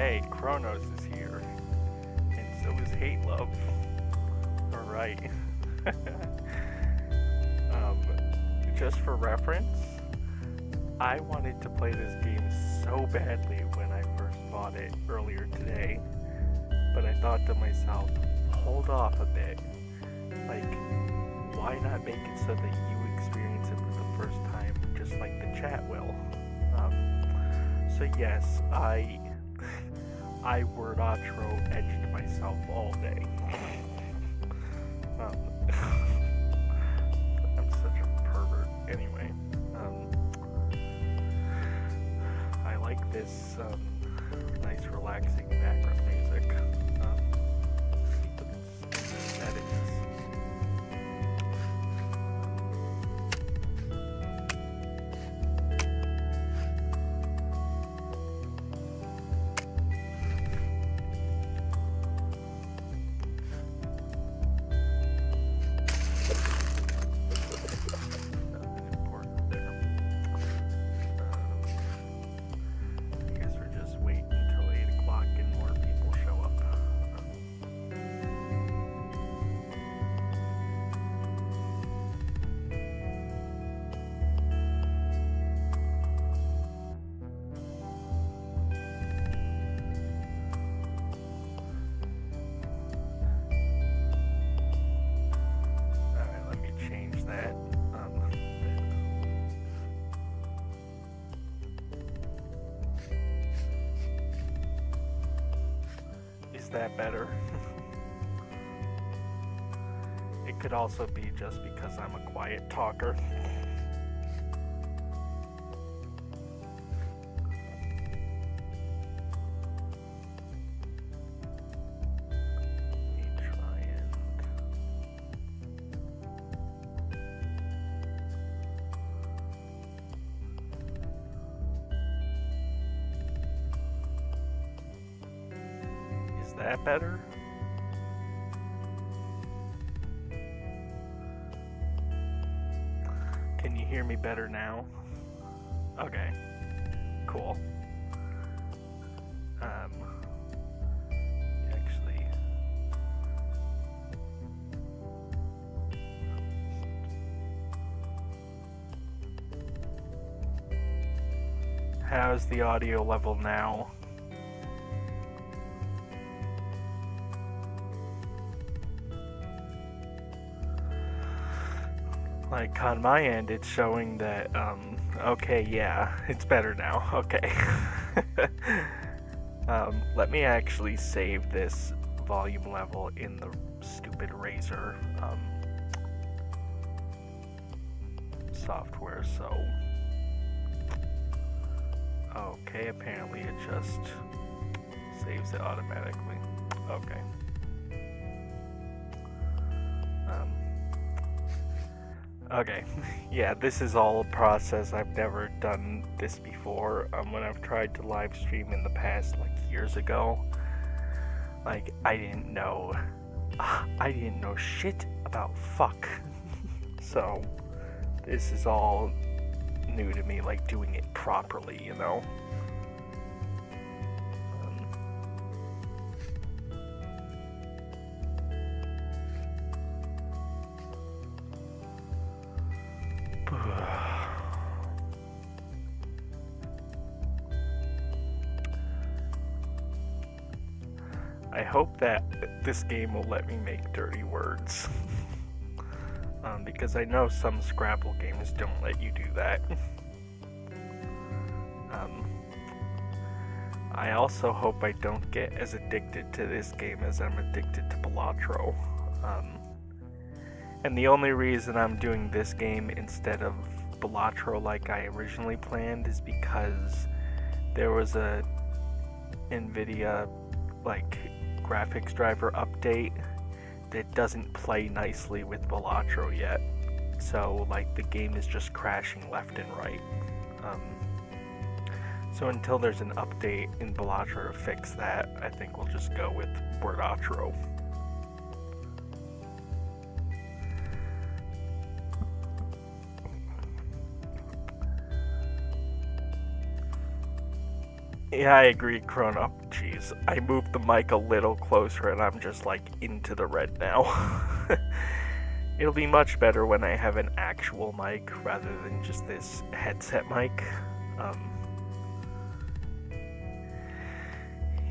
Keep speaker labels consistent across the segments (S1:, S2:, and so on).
S1: Hey, Kronos is here. And so is Hate Love. Alright. Just for reference, I wanted to play this game so badly when I first bought it earlier today, but I thought to myself, hold off a bit. Like, why not make it so that you experience it for the first time, just like the chat will? So yes, I wordatro edged myself all day. I'm such a pervert. Anyway, I like this nice relaxing background music. But it's settings. Is that better? It could also be just because I'm a quiet talker. That better? Can you hear me better now? Okay, cool. Actually, how's the audio level now? Like, on my end, it's showing that, okay, yeah, it's better now, okay. Let me actually save this volume level in the stupid Razer, software, so... Okay, apparently it just saves it automatically. Okay. Okay, yeah, this is all a process. I've never done this before. When I've tried to live stream in the past, like years ago, like I didn't know shit about fuck. So this is all new to me, like doing it properly, you know. I hope that this game will let me make dirty words. Because I know some Scrabble games don't let you do that. I also hope I don't get as addicted to this game as I'm addicted to wordatro. And the only reason I'm doing this game instead of wordatro like I originally planned is because there was a NVIDIA like graphics driver update that doesn't play nicely with wordatro yet, so like the game is just crashing left and right. So until there's an update in wordatro to fix that, I think we'll just go with wordatro. Yeah, I agree, grown up. Jeez, I moved the mic a little closer and I'm just like into the red now. It'll be much better when I have an actual mic rather than just this headset mic. Um,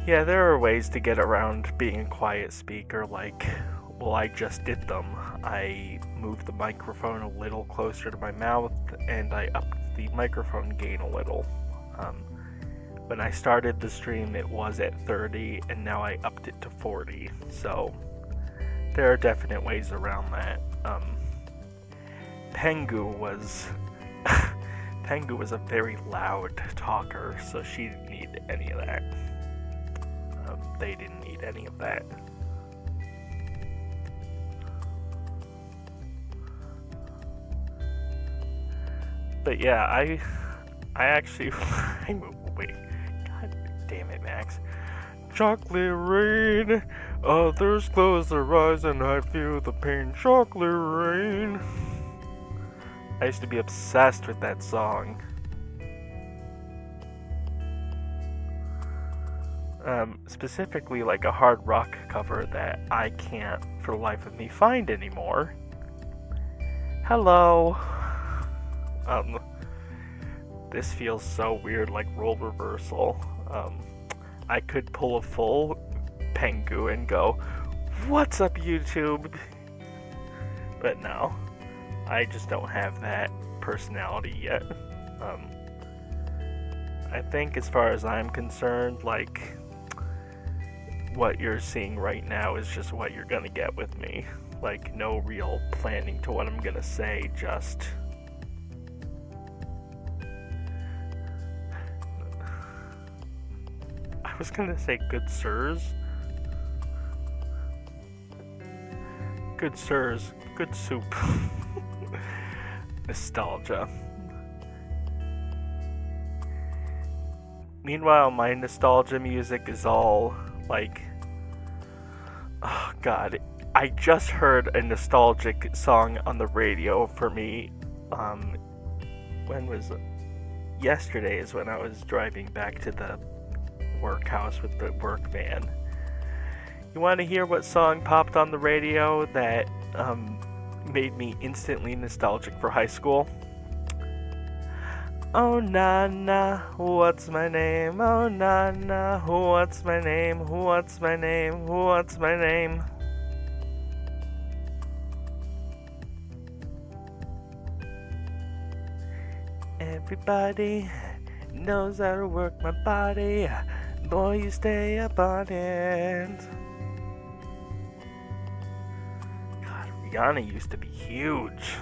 S1: yeah, there are ways to get around being a quiet speaker, like, well, I just did them. I moved the microphone a little closer to my mouth and I upped the microphone gain a little. When I started the stream, it was at 30, and now I upped it to 40. So there are definite ways around that. Pengu was Pengu was a very loud talker, so she didn't need any of that. They didn't need any of that. But yeah, I actually wait. God damn it, Max. Chocolate rain, others close their eyes and I feel the pain. Chocolate rain. I used to be obsessed with that song. Specifically like a hard rock cover that I can't for the life of me find anymore. Hello. This feels so weird, like role reversal. I could pull a full Pengu and go, "What's up, YouTube?" But no, I just don't have that personality yet. I think as far as I'm concerned, like, what you're seeing right now is just what you're gonna get with me. Like, no real planning to what I'm gonna say, just... I was gonna say good sirs. Good sirs. Good soup. Nostalgia. Meanwhile, my nostalgia music is all, like... Oh god, I just heard a nostalgic song on the radio for me. When was it? Yesterday is when I was driving back to the workhouse with the work van. You want to hear what song popped on the radio that made me instantly nostalgic for high school? Oh na na, what's my name? Oh na na, what's my name? What's my name? What's my name? Everybody knows how to work my body. Boy, you stay up on it. God, Rihanna used to be huge.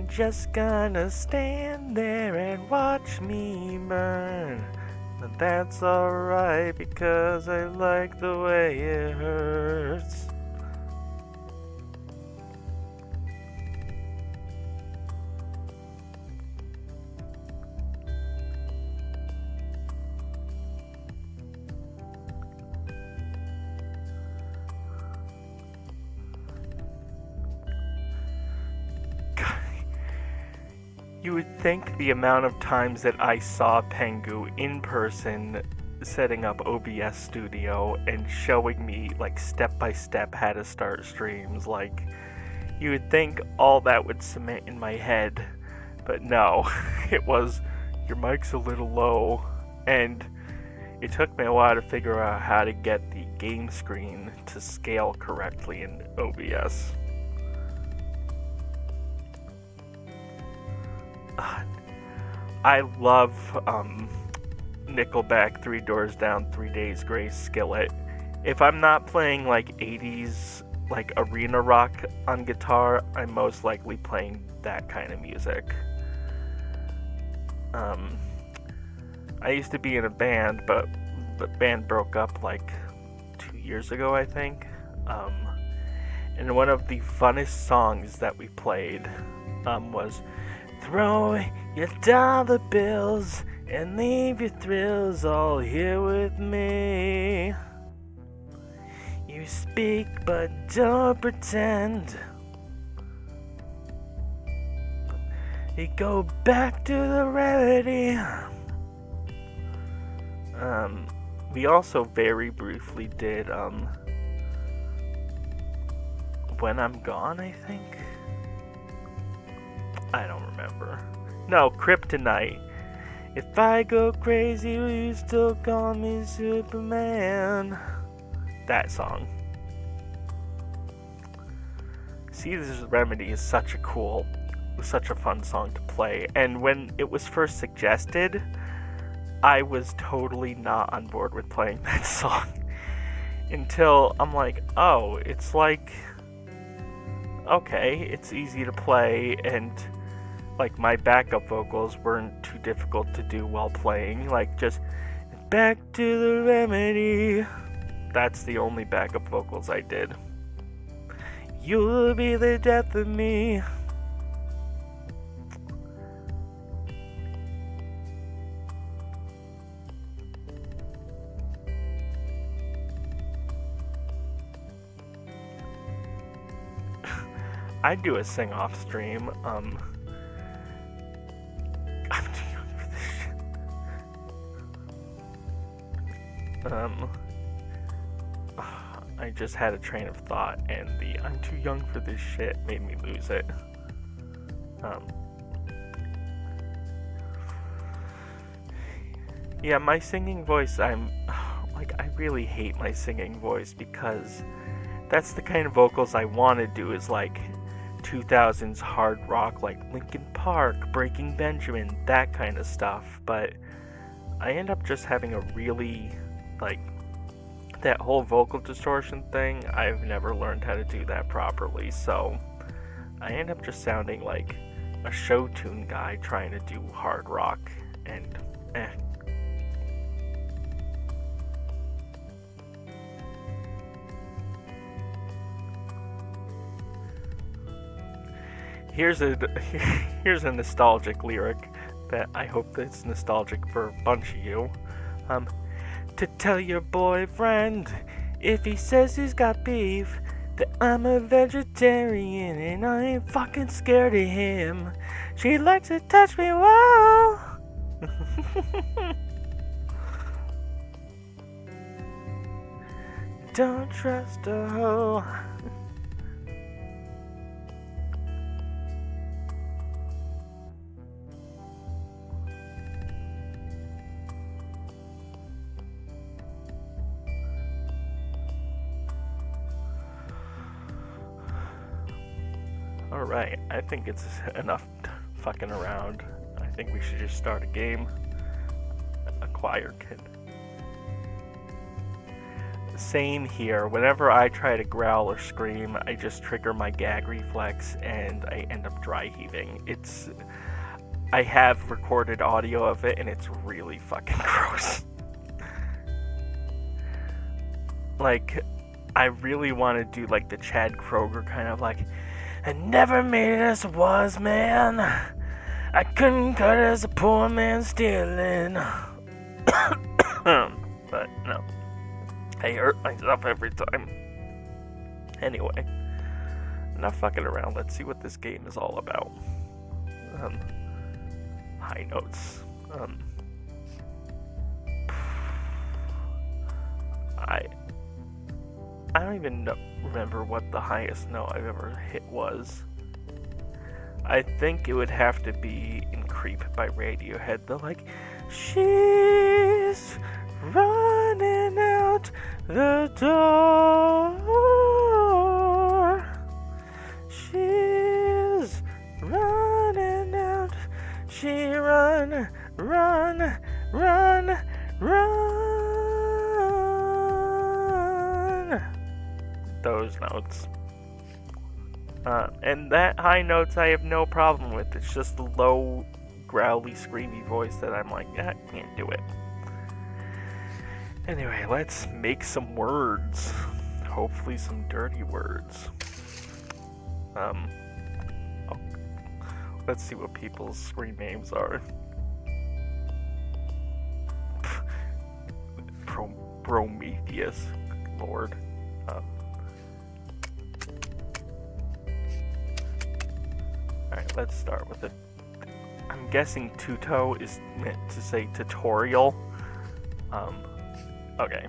S1: Just gonna stand there and watch me burn. But that's alright because I like the way it hurts. You would think the amount of times that I saw Pengu in person setting up OBS Studio and showing me like step by step how to start streams, like you would think all that would cement in my head, but no, it was your mic's a little low, and it took me a while to figure out how to get the game screen to scale correctly in OBS. I love Nickelback 3 Doors Down, 3 Days Grace Skillet. If I'm not playing like 80s like arena rock on guitar, I'm most likely playing that kind of music. I used to be in a band, but the band broke up like 2 years ago, I think. And one of the funnest songs that we played was Throw your dollar bills and leave your thrills all here with me. You speak but don't pretend. You go back to the remedy. We also very briefly did, When I'm Gone, I think? I don't remember. No, Kryptonite. If I go crazy, will you still call me Superman? That song. See, This Remedy is such a fun song to play. And when it was first suggested, I was totally not on board with playing that song. Until I'm like, oh, it's like, okay, it's easy to play, and like my backup vocals weren't too difficult to do while playing. Like, just back to the remedy. That's the only backup vocals I did. You'll be the death of me. I'd do a sing-off stream. I'm too young for this shit. I just had a train of thought, and the I'm too young for this shit made me lose it. Yeah, my singing voice, I really hate my singing voice, because that's the kind of vocals I want to do, is like 2000s hard rock, like Linkin Park, Breaking Benjamin, that kind of stuff. But I end up just having a really, like, that whole vocal distortion thing, I've never learned how to do that properly, so I end up just sounding like a show tune guy trying to do hard rock, and Here's a nostalgic lyric that I hope that's nostalgic for a bunch of you. To tell your boyfriend, if he says he's got beef, that I'm a vegetarian and I ain't fucking scared of him. She likes to touch me, whoa. Don't trust a hoe. Alright, I think it's enough fucking around. I think we should just start a game. A choir kid. Same here. Whenever I try to growl or scream, I just trigger my gag reflex and I end up dry heaving. I have recorded audio of it and it's really fucking gross. Like, I really want to do like the Chad Kroger kind of like, I never made it as I was, man. I couldn't cut as a poor man stealing. But no. I hurt myself every time. Anyway. Enough fucking around. Let's see what this game is all about. High notes. I don't even remember what the highest note I've ever hit was. I think it would have to be in Creep by Radiohead. They're like, she's running out the door. She's running out. She run. Those notes. And that high notes I have no problem with. It's just the low, growly, screamy voice that I'm like, I can't do it. Anyway, let's make some words. Hopefully some dirty words. Let's see what people's screen names are. Prometheus, Lord. Alright, let's start with it. I'm guessing tuto is meant to say tutorial. Okay.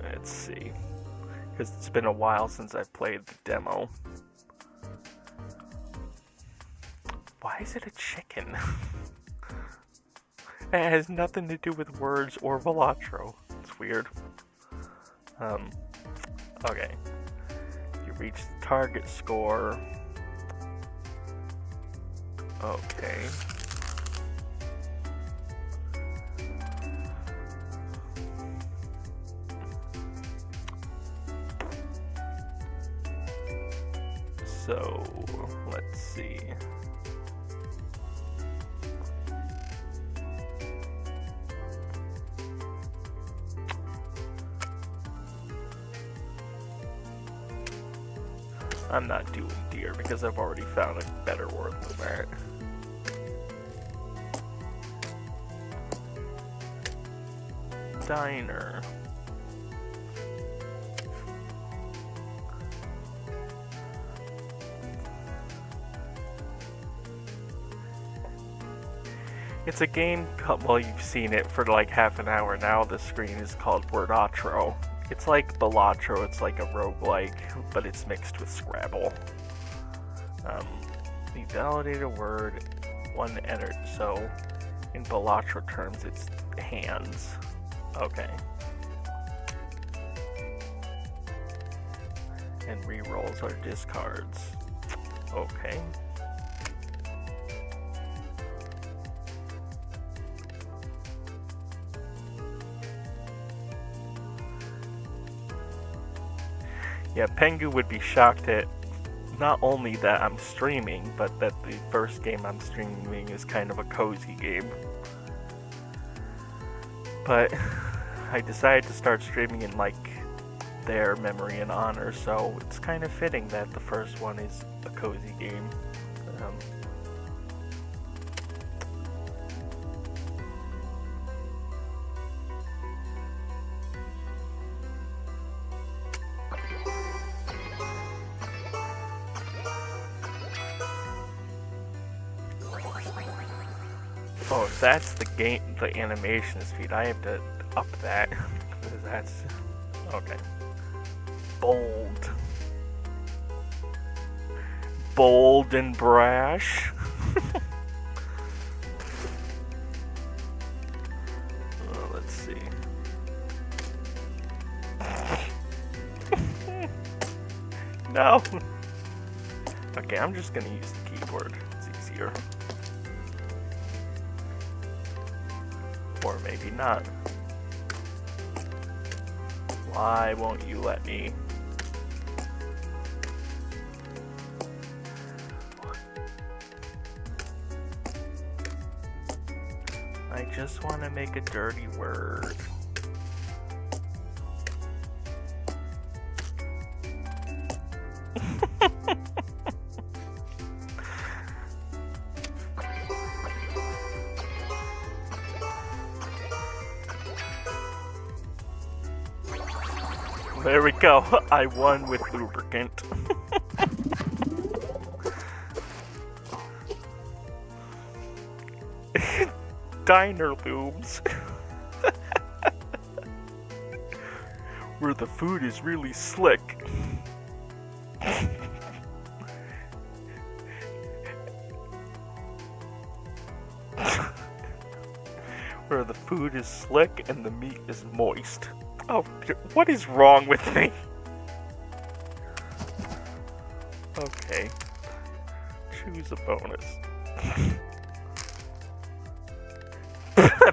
S1: Let's see. Because it's been a while since I've played the demo. Why is it a chicken? It has nothing to do with words or wordatro. It's weird. Okay. You reach the target score. Okay. So, let's see. I'm not doing deer because I've already found a better word than that. Diner. It's a game, well, you've seen it for like half an hour now. The screen is called wordatro. It's like Balatro, it's like a roguelike, but it's mixed with Scrabble. You validate a word, one entered, so in Balatro terms it's hands. Okay. And rerolls are discards. Okay. Yeah, Pengu would be shocked at not only that I'm streaming, but that the first game I'm streaming is kind of a cozy game. But I decided to start streaming in like their memory and honor, so it's kind of fitting that the first one is a cozy game. Oh, if that's the game, the animation speed, I have to up that. Because that's... okay. Bold. Bold and brash. Let's see. No! Okay, I'm just gonna use the keyboard. It's easier. Or maybe not. Why won't you let me? I just want to make a dirty word. There we go. I won with lubricant. Diner lubes. Where the food is really slick. Where the food is slick and the meat is moist. Oh, what is wrong with me? Okay. Choose a bonus.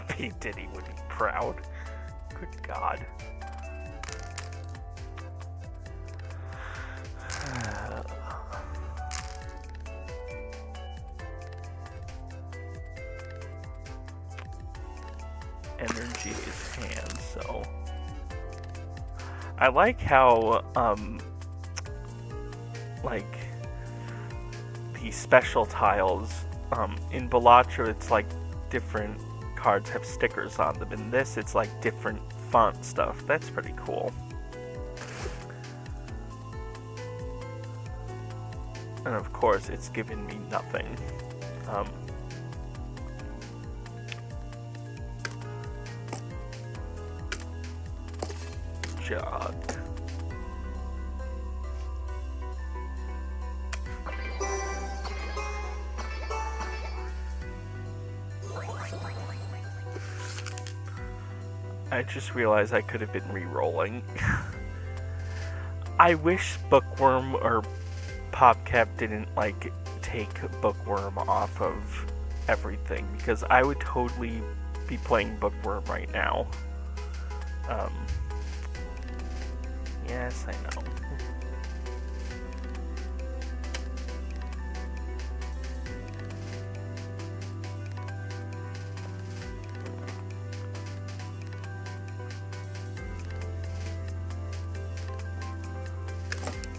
S1: P. Diddy would be proud. Good God. Energy is hand, so... I like how, like these special tiles. In wordatro, it's like different cards have stickers on them. In this, it's like different font stuff. That's pretty cool. And of course, it's given me nothing. Jog. I just realized I could have been re-rolling. I wish Bookworm or PopCap didn't like take Bookworm off of everything, because I would totally be playing Bookworm right now. Yes, I know.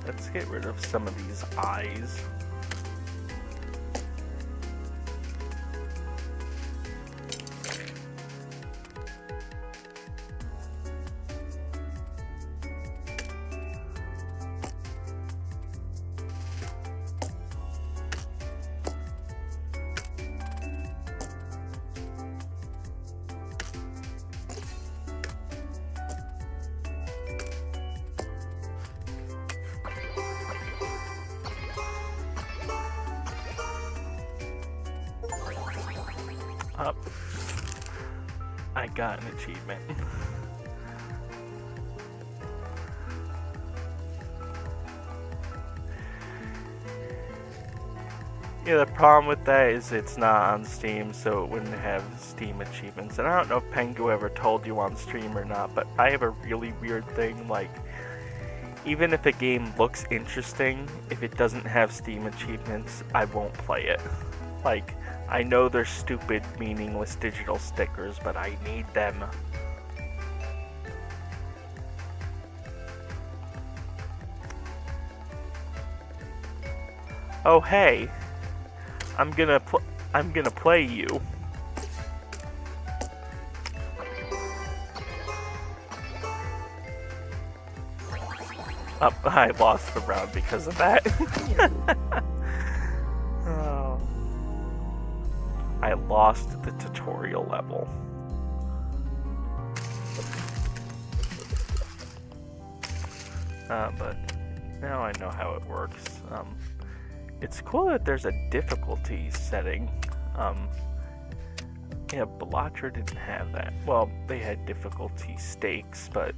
S1: Let's get rid of some of these eyes. Up. I got an achievement. Yeah, the problem with that is it's not on Steam, so it wouldn't have Steam achievements. And I don't know if Pengu ever told you on stream or not, but I have a really weird thing, like, even if a game looks interesting, if it doesn't have Steam achievements, I won't play it. Like, I know they're stupid, meaningless digital stickers, but I need them. Oh hey, I'm gonna play you. I lost the round because of that. Oh. I lost the tutorial level. But now I know how it works. It's cool that there's a difficulty setting. Yeah, wordatro didn't have that. Well, they had difficulty stakes, but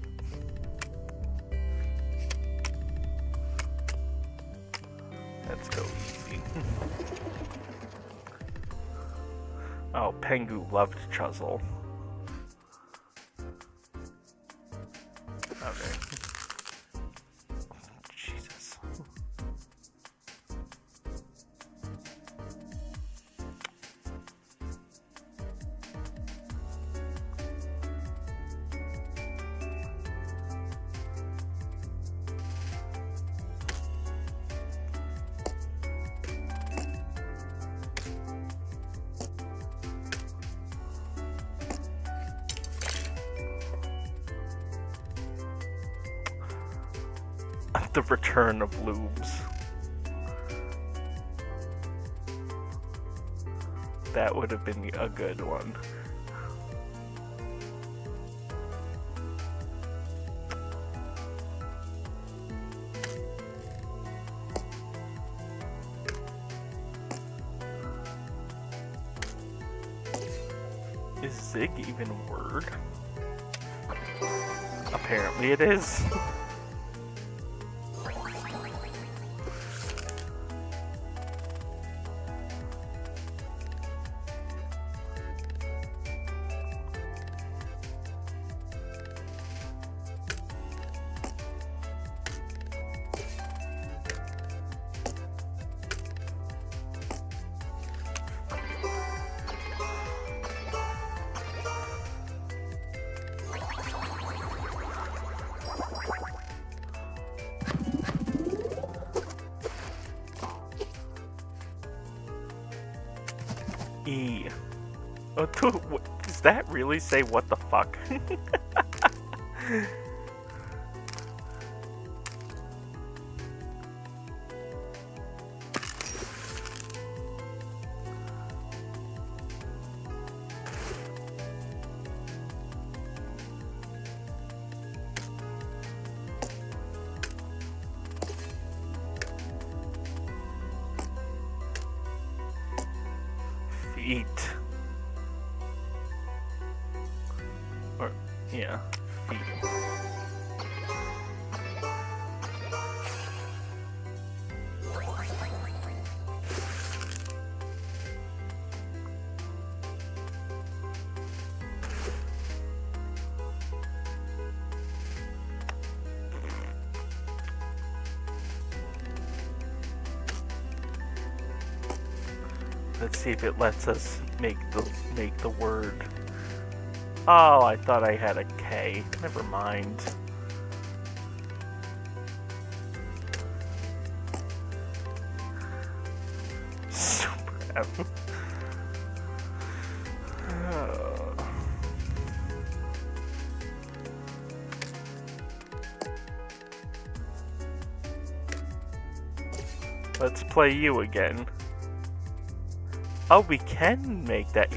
S1: let's go easy. Oh, Pengu loved Chuzzle. Okay. Jesus. The return of lubes. That would have been a good one. Is Zig even a word? Apparently it is. E. Oh, does that really say what the fuck? Feet. Or, yeah, feet. Let's see if it lets us make the word. Oh, I thought I had a K. Never mind. Super F. Let's play you again. Oh, we can make that.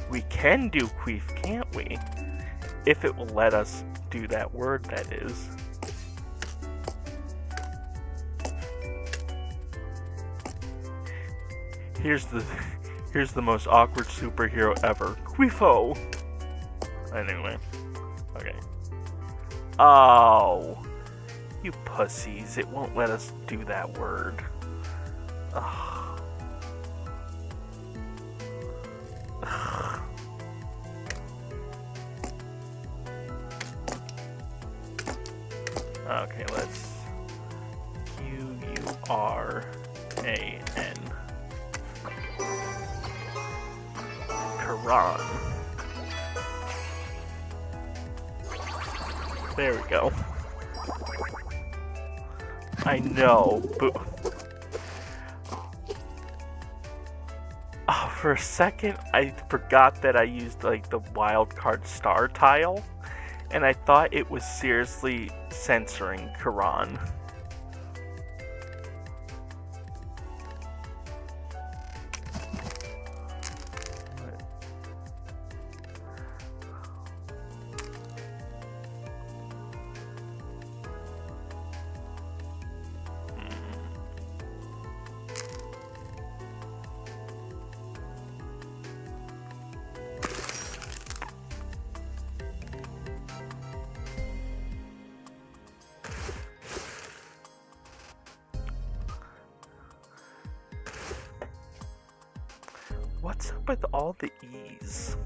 S1: We can do queef, can't we? If it will let us do that word, that is. Here's the most awkward superhero ever. Queefo! Anyway. Okay. Oh. You pussies. It won't let us do that word. Ugh. Okay, let's Q-U-R-A-N. Quran. There we go. I know, but oh, for a second I forgot that I used like the wildcard star tile. And I thought it was seriously censoring Quran. What's up with all the E's?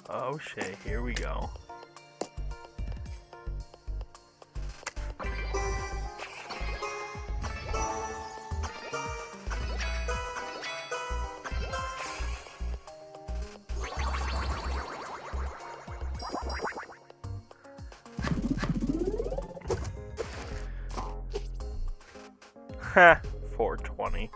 S1: Oh shit, here we go. Ha! 420.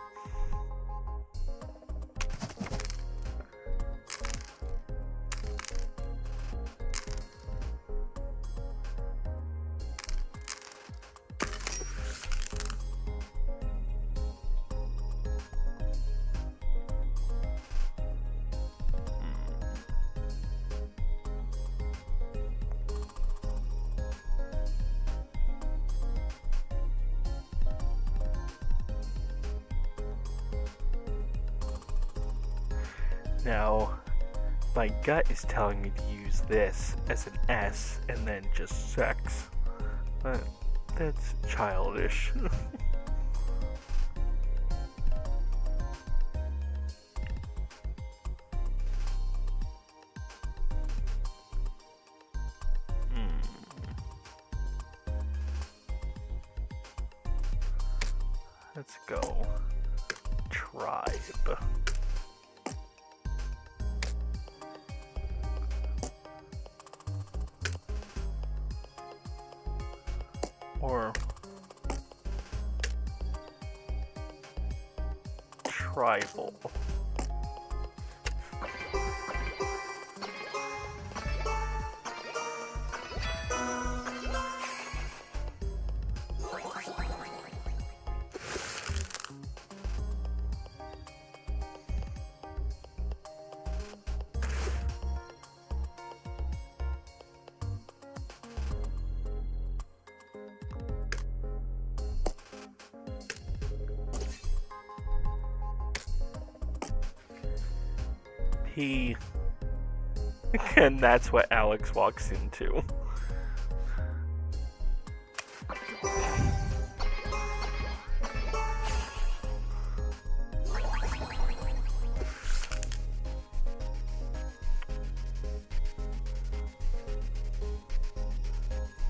S1: Now, my gut is telling me to use this as an S and then just sex. But that's childish. Let's go. Tribe. Or tribal. And that's what Alex walks into.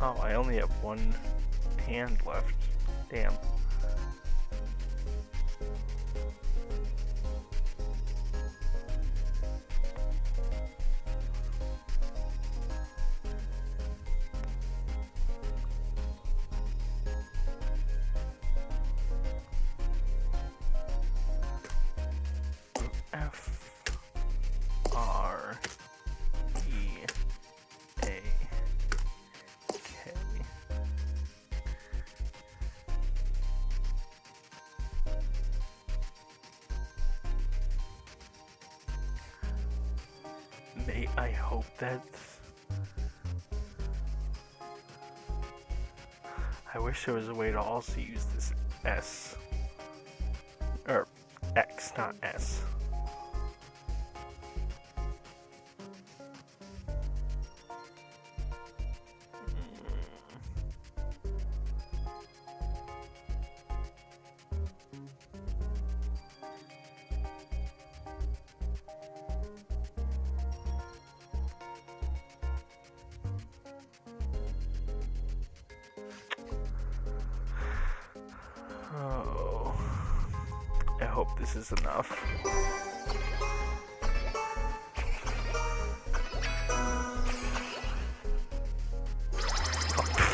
S1: Oh, I only have one hand left. Damn. I hope that's... I wish there was a way to also use this S. Or X, not S. Oh, I hope this is enough.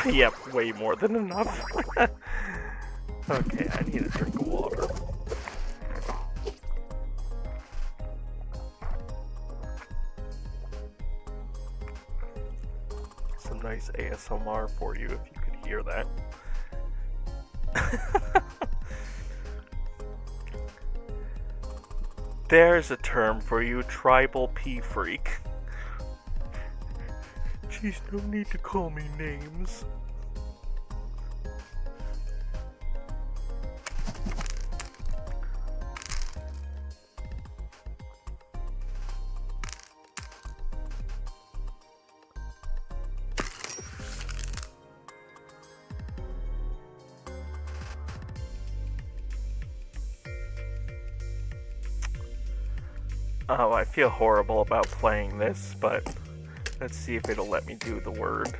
S1: Oh, yep, way more than enough. Okay, I need a drink of water. Some nice ASMR for you if you could hear that. There's a term for you, tribal pea freak. Jeez, no need to call me names. Oh, I feel horrible about playing this, but let's see if it'll let me do the word.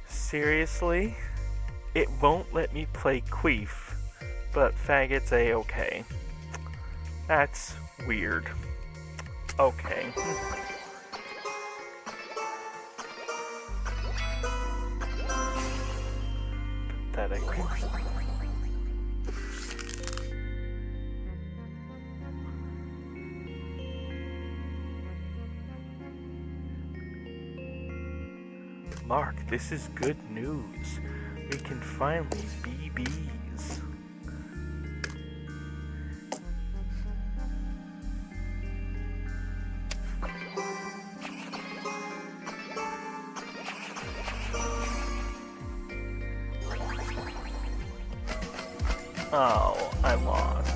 S1: Seriously? It won't let me play queef, but faggot's a-okay. That's weird. Okay. pathetic. Mark, this is good news. We can finally be bees. Oh, I lost.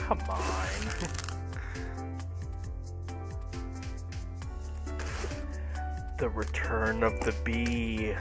S1: Come on. The return of the bee.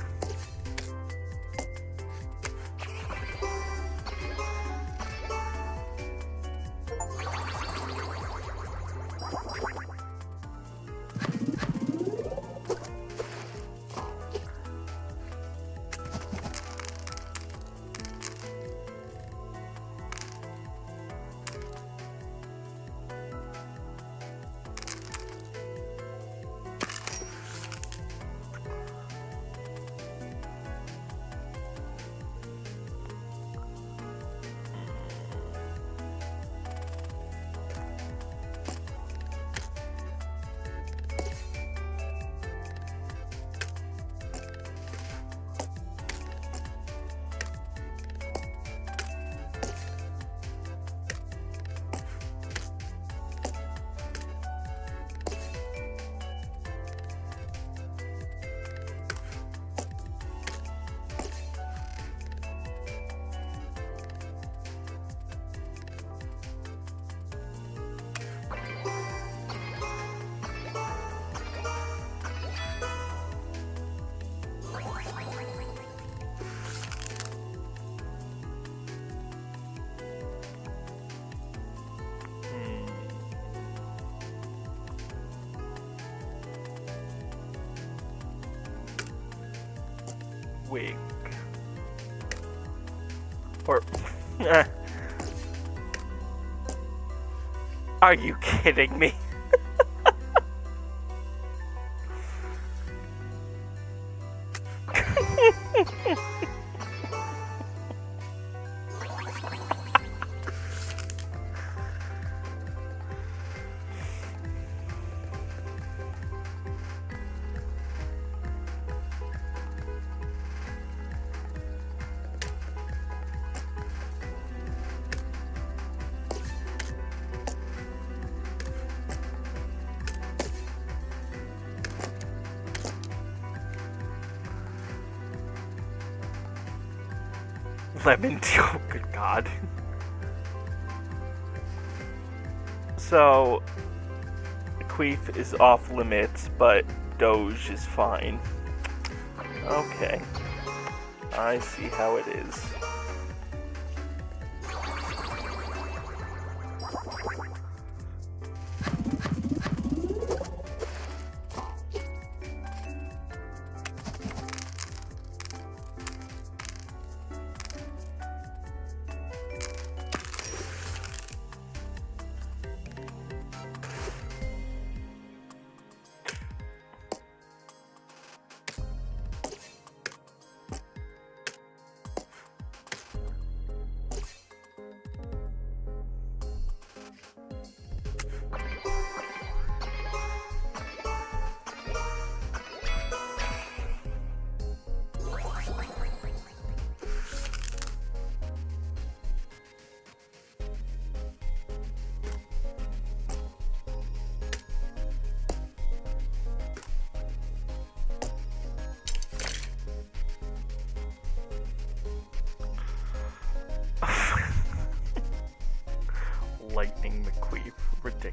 S1: Wig. Or... Are you kidding me? Lemon tea, oh good god. So, Queef is off limits, but Doge is fine. Okay. I see how it is.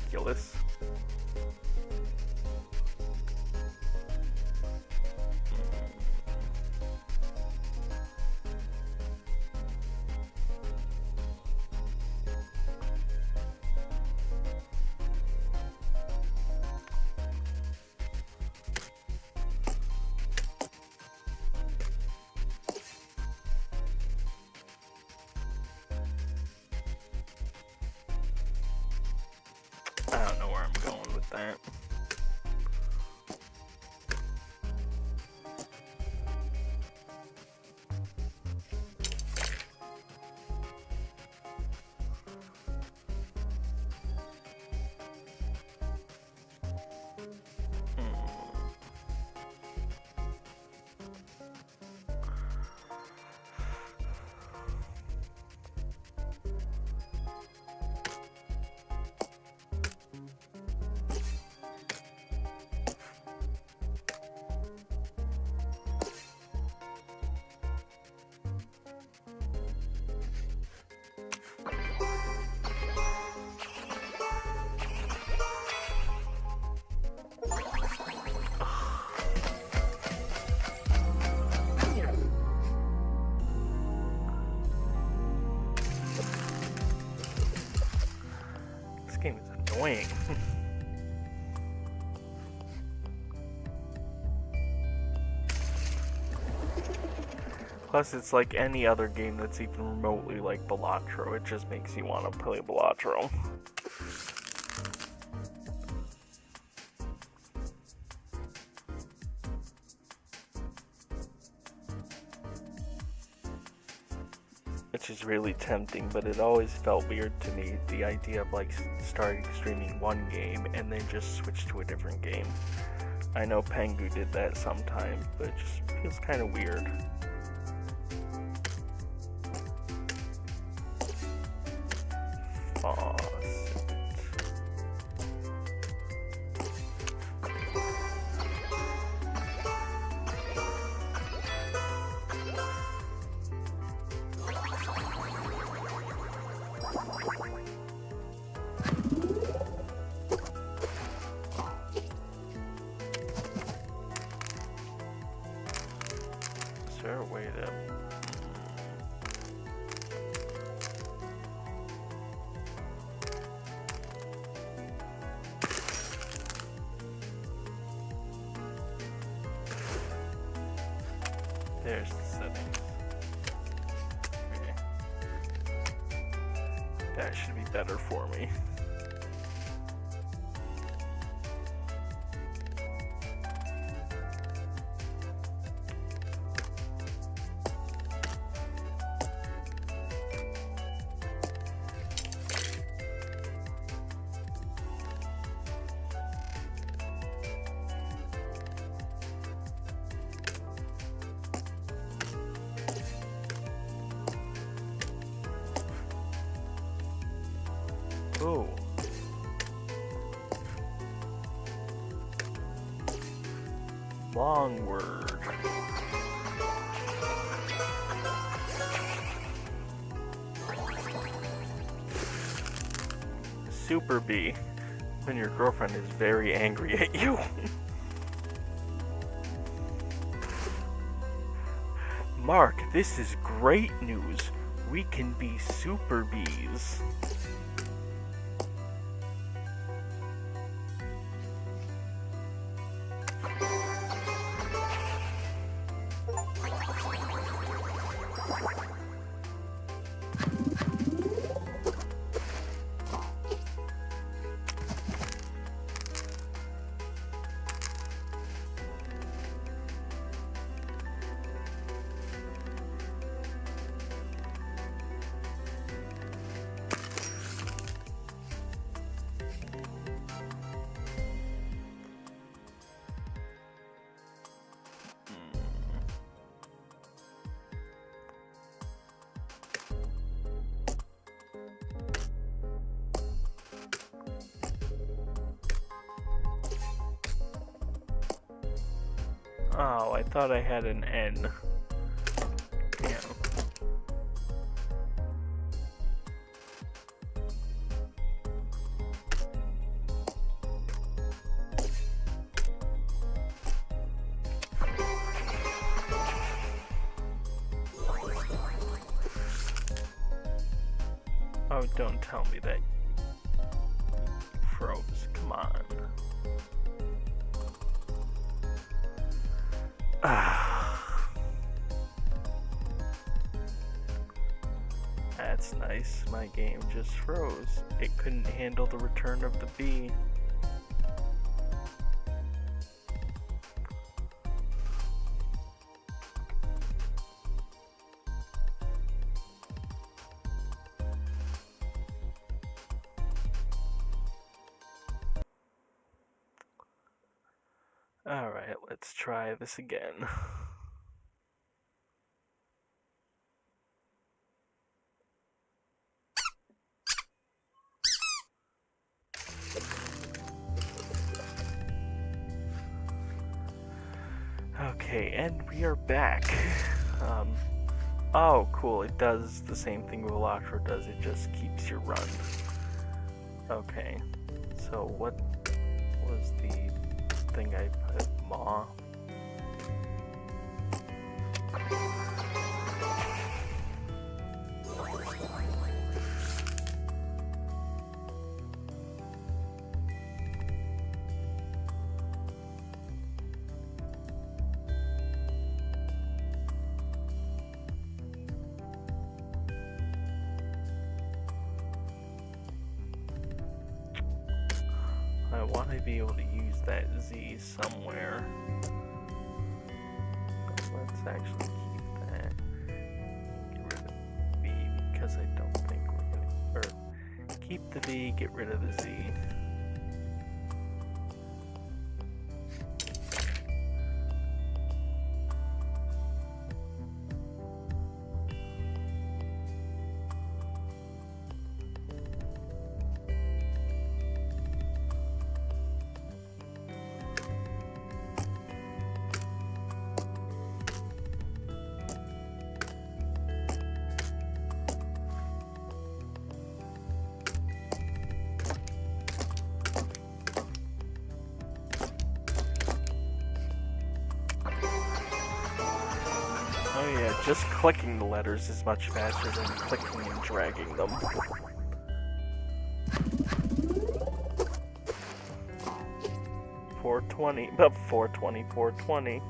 S1: ridiculous. I don't know where I'm going with that. This game is annoying. Plus, it's like any other game that's even remotely like Wordatro. It just makes you want to play Wordatro. Which is really tempting, but it always felt weird to me, the idea of like starting streaming one game and then just switch to a different game. I know Pengu did that sometimes, but it just feels kind of weird. Is there a way to... There's the settings. Okay. That should be better for me. Oh. Long word. Super B. When your girlfriend is very angry at you. Mark, this is great news. We can be Super Bees. Oh, I thought I had an N. Damn. Oh, don't tell me that you froze. Come on. That's nice. My game just froze. It couldn't handle the return of the B. Alright, let's try this again. Okay, and we are back. Oh, cool, it does the same thing wordatro does, it just keeps your run. Okay, so what was the thing I put? Maw? I want to be able to use that Z somewhere. Let's actually keep that. Get rid of B because I don't think we're gonna. Or keep the V, get rid of the Z. Oh yeah, just clicking the letters is much faster than clicking and dragging them. $4.20, but $4.20, $4.20.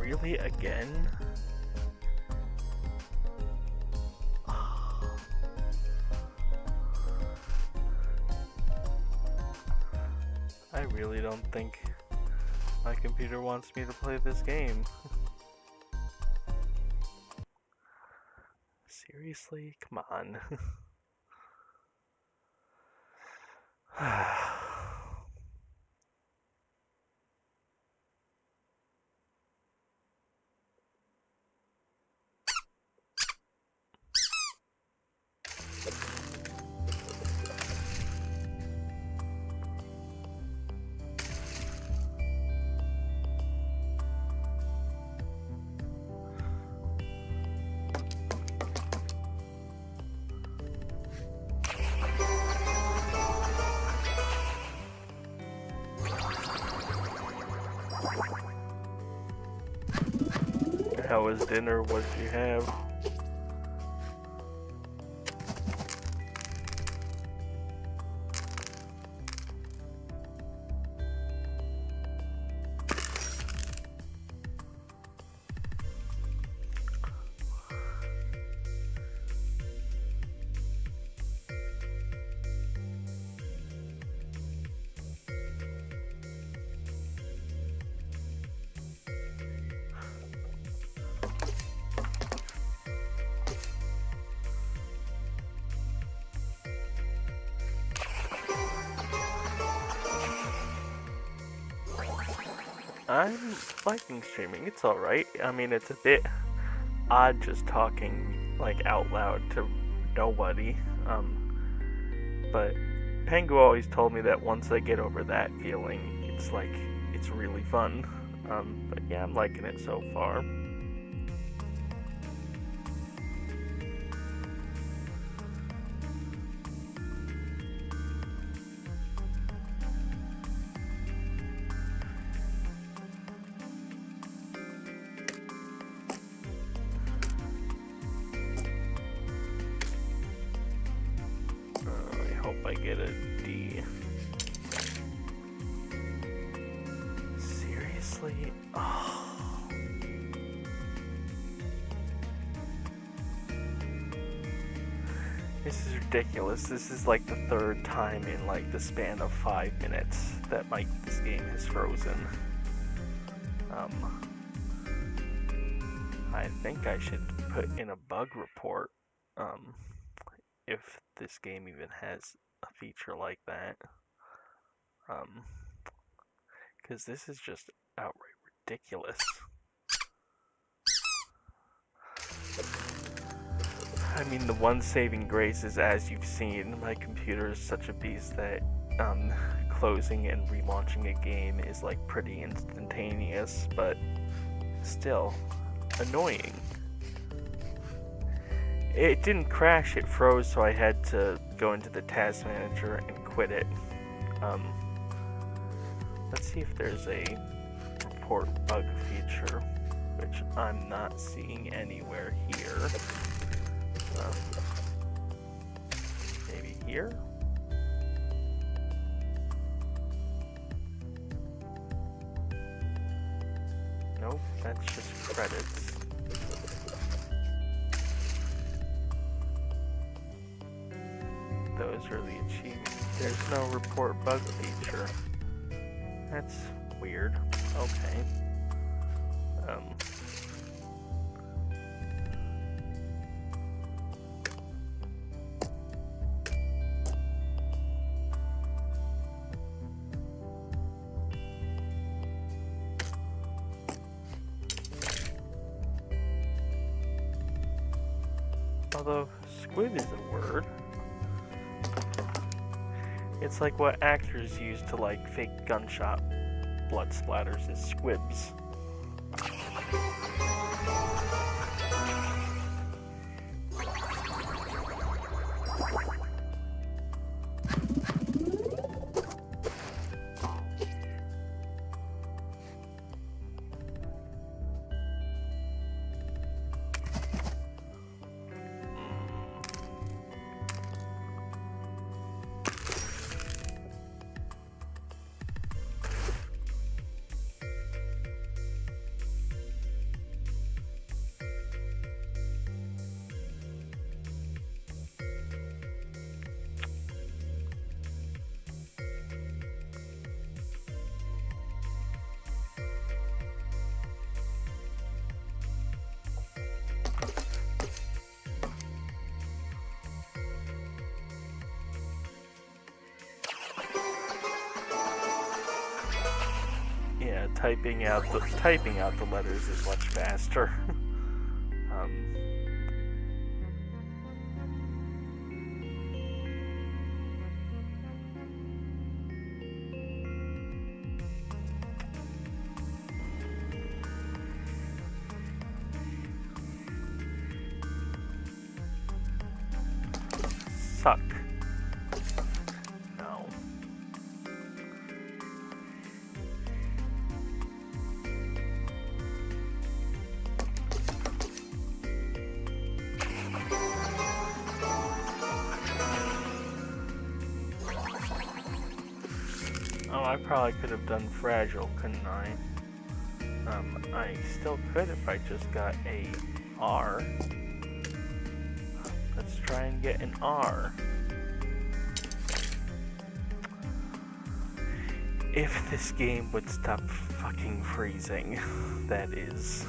S1: Really? Again? I really don't think my computer wants me to play this game. Seriously? Come on. How was dinner? What did you have? I'm liking streaming. It's alright. I mean, it's a bit odd just talking like out loud to nobody. But Pengu always told me that once I get over that feeling, it's like it's really fun. But yeah, I'm liking it so far. I hope I get a D. Seriously? Oh. This is ridiculous. This is like the third time in like the span of 5 minutes that this game has frozen. I think I should put in a bug report if this game even has a feature like that. Because this is just outright ridiculous. I mean, the one saving grace is, as you've seen, my computer is such a beast that closing and relaunching a game is like pretty instantaneous, but still annoying. It didn't crash, it froze, so I had to go into the task manager and quit it. Let's see if there's a report bug feature, which I'm not seeing anywhere here. Maybe here? Nope, that's just credits. Those are the achievements. There's no report bug feature. That's weird. Okay. Although squid is a word. It's like what actors use to like fake gunshot blood splatters is squibs. Yeah, typing out the letters is much faster. Suck. No. Oh, I probably could have done fragile, couldn't I? I still could if I just got a R. Let's try and get an R. If this game would stop fucking freezing, that is.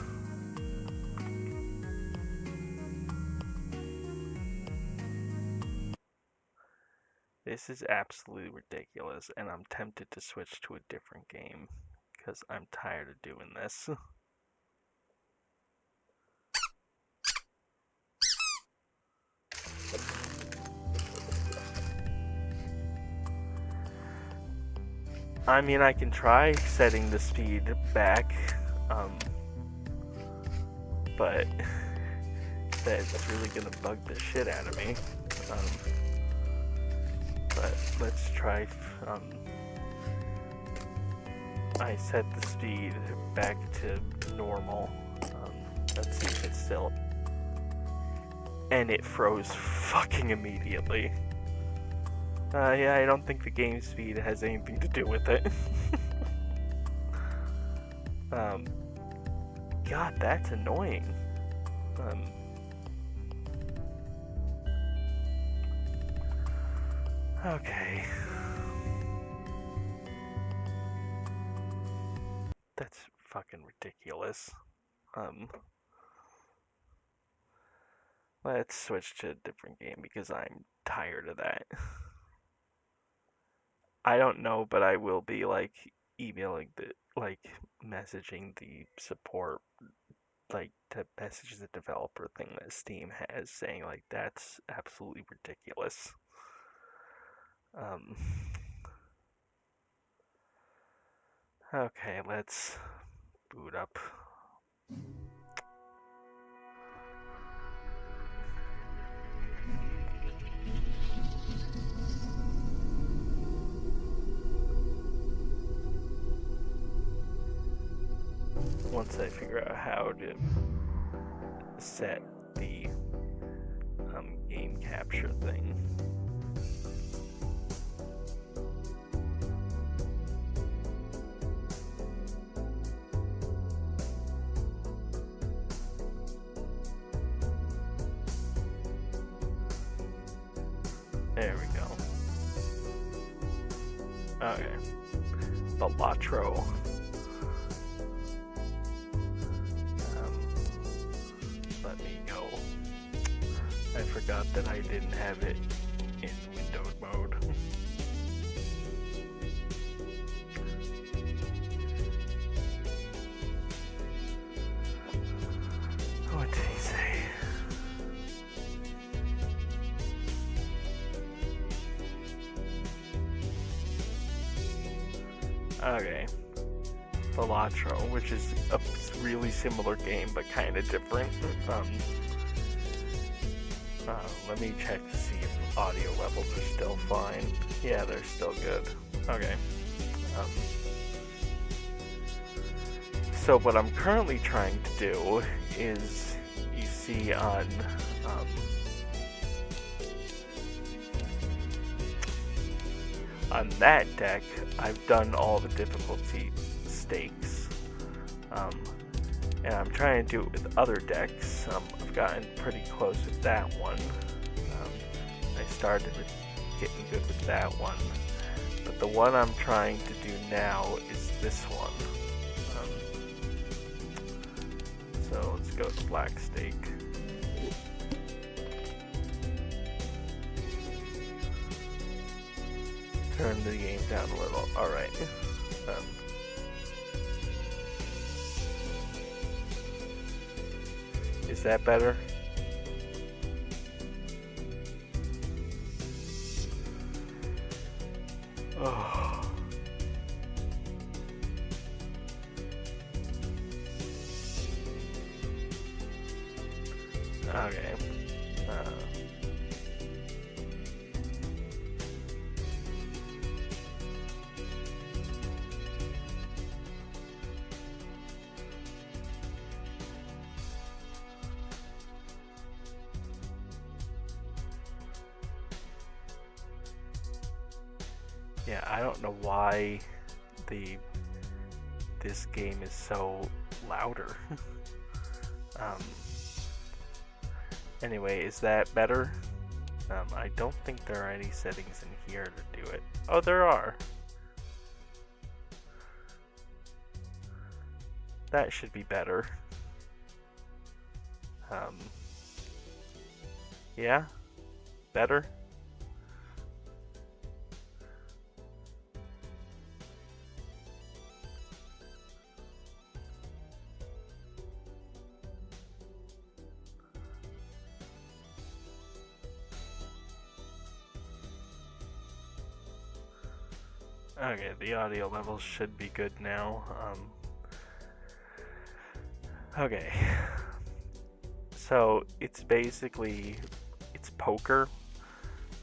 S1: This is absolutely ridiculous, and I'm tempted to switch to a different game, because I'm tired of doing this. I mean, I can try setting the speed back, but that's really gonna bug the shit out of me. But let's try. I set the speed back to normal. Let's see if it's still. And it froze fucking immediately. Yeah, I don't think the game speed has anything to do with it. God, that's annoying. Okay. That's fucking ridiculous. Let's switch to a different game because I'm tired of that. I don't know, but I will be like emailing messaging the support, like to message the developer thing that Steam has, saying like that's absolutely ridiculous. Okay, let's boot up. Once I figure out how to set the game capture thing. There we go. Okay. Wordatro. Let me go. I forgot that I didn't have it in windowed mode. What did he say? Okay. Wordatro, which is a really similar game but kind of different. Let me check to see if audio levels are still fine. Yeah, they're still good. Okay. So what I'm currently trying to do is, you see on that deck, I've done all the difficulty stakes, and I'm trying to do it with other decks. I've gotten pretty close with that one. I started with getting good with that one, but the one I'm trying to do now is this one. So let's go to Black Stake. Turn the game down a little. Alright. Is that better? Oh. Okay. Yeah, I don't know why this game is so louder. Anyway, is that better? I don't think there are any settings in here to do it. Oh, there are. That should be better. Yeah? Better? Okay, the audio levels should be good now. Okay, so it's basically it's poker,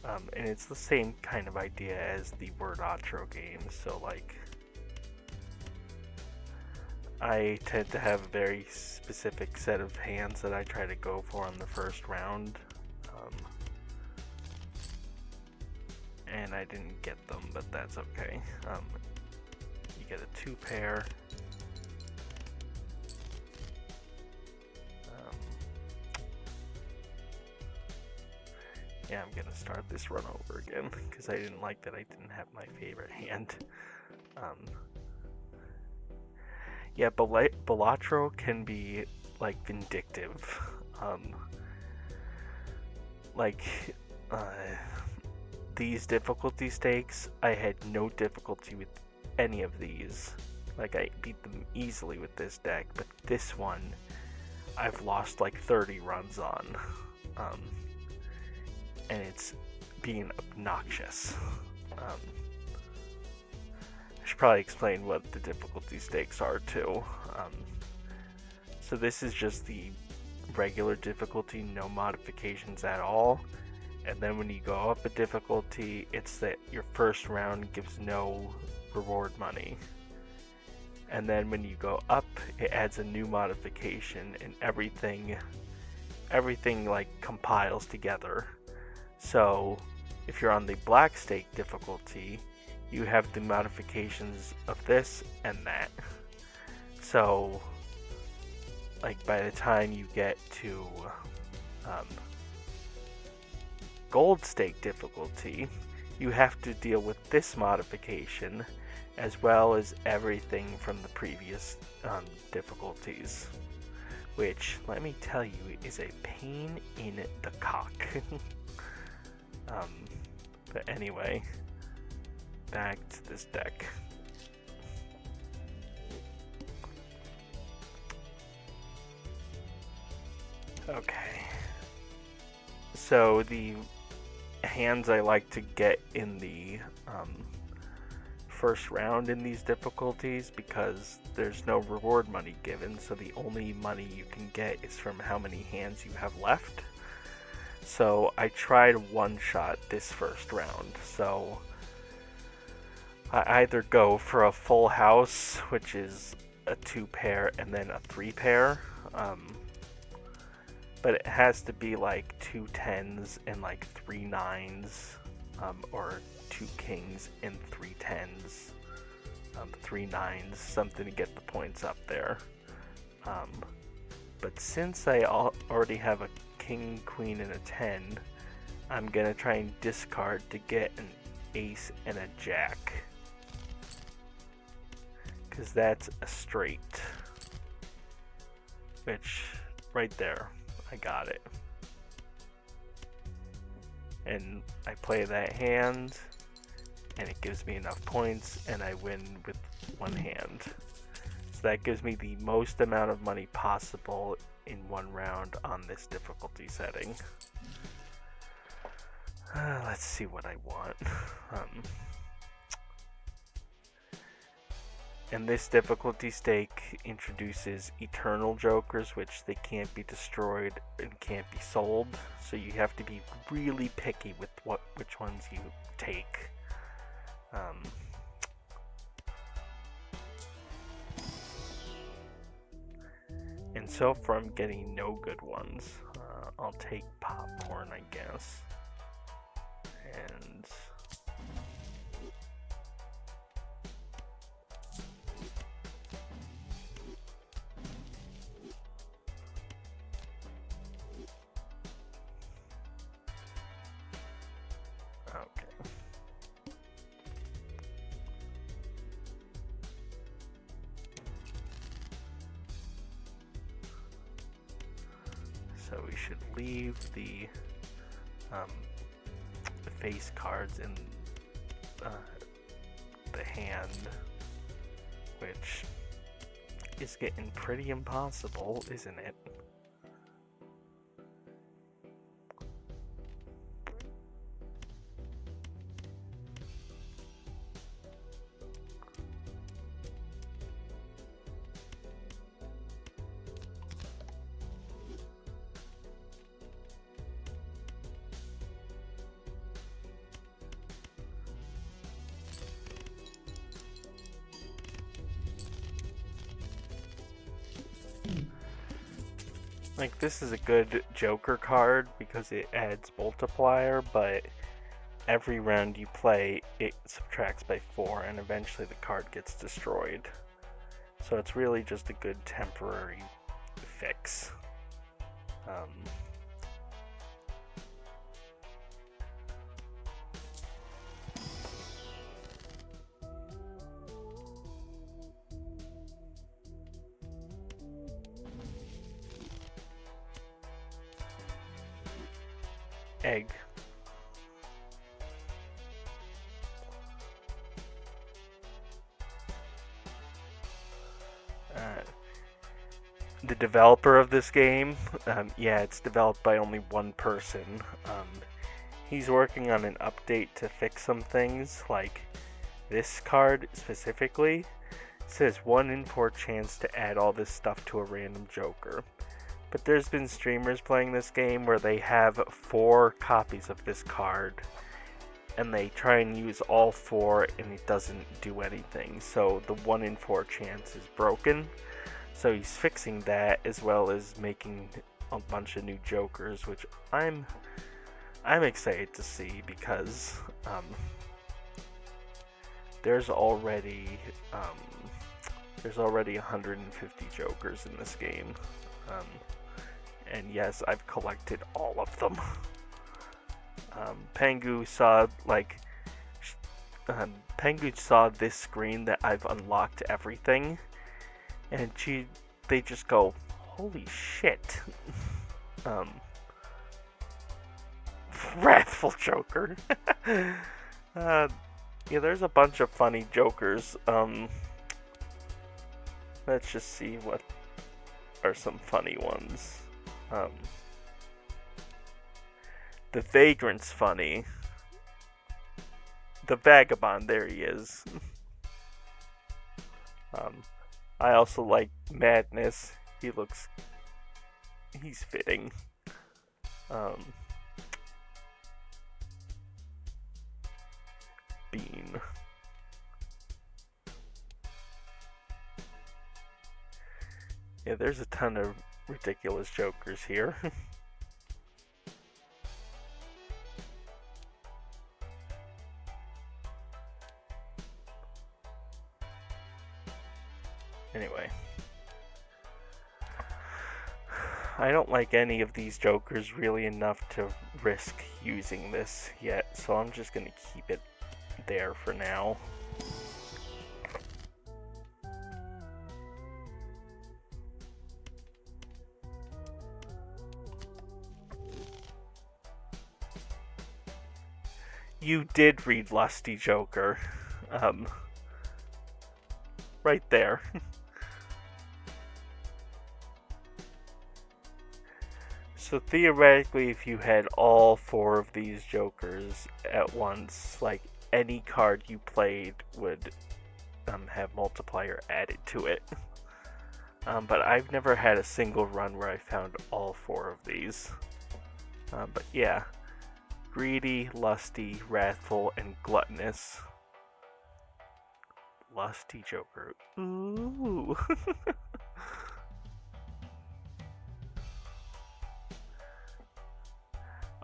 S1: and it's the same kind of idea as the wordatro game. So like, I tend to have a very specific set of hands that I try to go for on the first round. And I didn't get them, but that's okay. You get a 2 pair. Yeah, I'm gonna start this run over again because I didn't like that I didn't have my favorite hand. Yeah, Balatro can be like vindictive. Like these difficulty stakes, I had no difficulty with any of these. Like I beat them easily with this deck, but this one I've lost like 30 runs on. And it's being obnoxious. I should probably explain what the difficulty stakes are too. So this is just the regular difficulty, no modifications at all. And then when you go up a difficulty, it's that your first round gives no reward money. And then when you go up, it adds a new modification, and everything like compiles together. So if you're on the black stake difficulty, you have the modifications of this and that. So like by the time you get to gold stake difficulty, you have to deal with this modification as well as everything from the previous difficulties, which, let me tell you, is a pain in the cock. But anyway, back to this deck. Okay, so the hands I like to get in the first round in these difficulties, because there's no reward money given, so the only money you can get is from how many hands you have left. So I tried one-shot this first round, so I either go for a full house, which is a 2 pair, and then a 3 pair, but it has to be like 2 10s and like 3 9s, or 2 kings and 3 10s, 3 9s, something to get the points up there. But since I already have a king, queen, and a 10, I'm gonna try and discard to get an ace and a jack, because that's a straight, which right there, I got it. And I play that hand, and it gives me enough points, and I win with one hand. So that gives me the most amount of money possible in one round on this difficulty setting. Let's see what I want. And this difficulty stake introduces eternal jokers, which they can't be destroyed and can't be sold. So you have to be really picky with which ones you take. And so far I'm getting no good ones. I'll take popcorn, I guess. And okay. So we should leave the face cards in the hand, which is getting pretty impossible, isn't it? Like, this is a good Joker card because it adds multiplier, but every round you play, it subtracts by 4, and eventually the card gets destroyed. So it's really just a good temporary fix. Egg. The developer of this game, yeah, it's developed by only one person. He's working on an update to fix some things, like this card specifically. It says 1 in 4 chance to add all this stuff to a random Joker. But there's been streamers playing this game where they have 4 copies of this card, and they try and use all 4 and it doesn't do anything. So the 1 in 4 chance is broken. So he's fixing that as well as making a bunch of new Jokers, which I'm excited to see because there's already 150 Jokers in this game, and yes, I've collected all of them. Pengu saw Pengu saw this screen that I've unlocked everything. And they just go, holy shit. Wrathful Joker. Yeah, there's a bunch of funny Jokers. Let's just see what are some funny ones. The Vagrant's funny. The Vagabond, there he is. I also like Madness. He's fitting. Bean. Yeah, there's a ton of ridiculous Jokers here. Anyway. I don't like any of these Jokers really enough to risk using this yet, so I'm just gonna keep it there for now. You did read Lusty Joker. Right there. So theoretically, if you had all 4 of these Jokers at once, like any card you played would have multiplier added to it. But I've never had a single run where I found all 4 of these. But yeah, greedy, lusty, wrathful, and gluttonous. Lusty Joker. Ooh.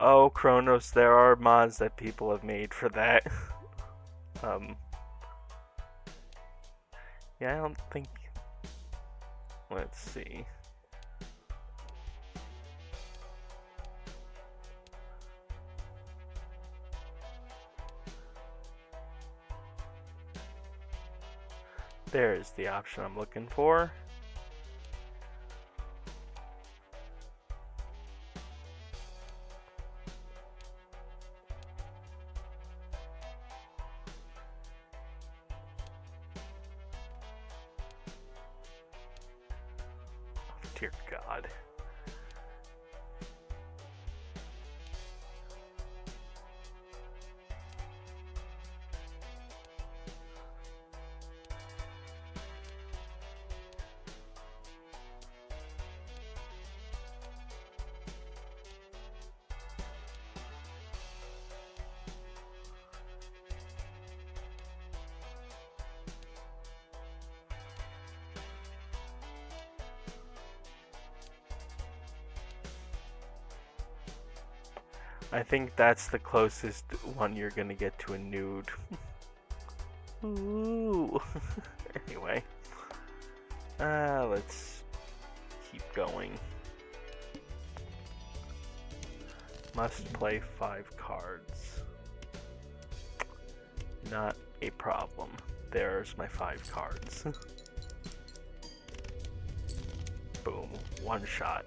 S1: Oh, Kronos, there are mods that people have made for that. Yeah, I don't think... Let's see. There's the option I'm looking for. Dear God. I think that's the closest one you're gonna get to a nude. Ooh. Anyway. Let's keep going. Must play 5 cards. Not a problem. There's my 5 cards. Boom. One shot.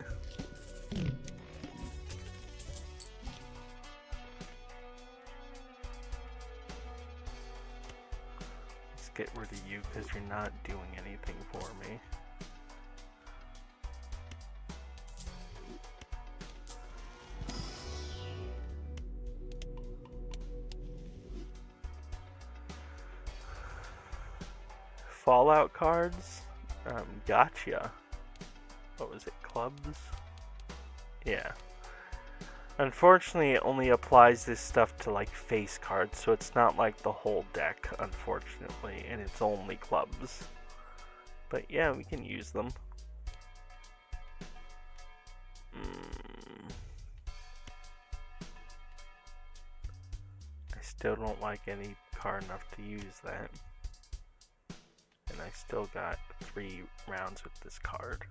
S1: Let's get rid of you because you're not doing anything for me. Fallout cards? Gotcha. What was it, clubs? Yeah. Unfortunately, it only applies this stuff to like face cards, so it's not like the whole deck, unfortunately, and it's only clubs. But yeah, we can use them. I still don't like any card enough to use that. And I still got 3 rounds with this card.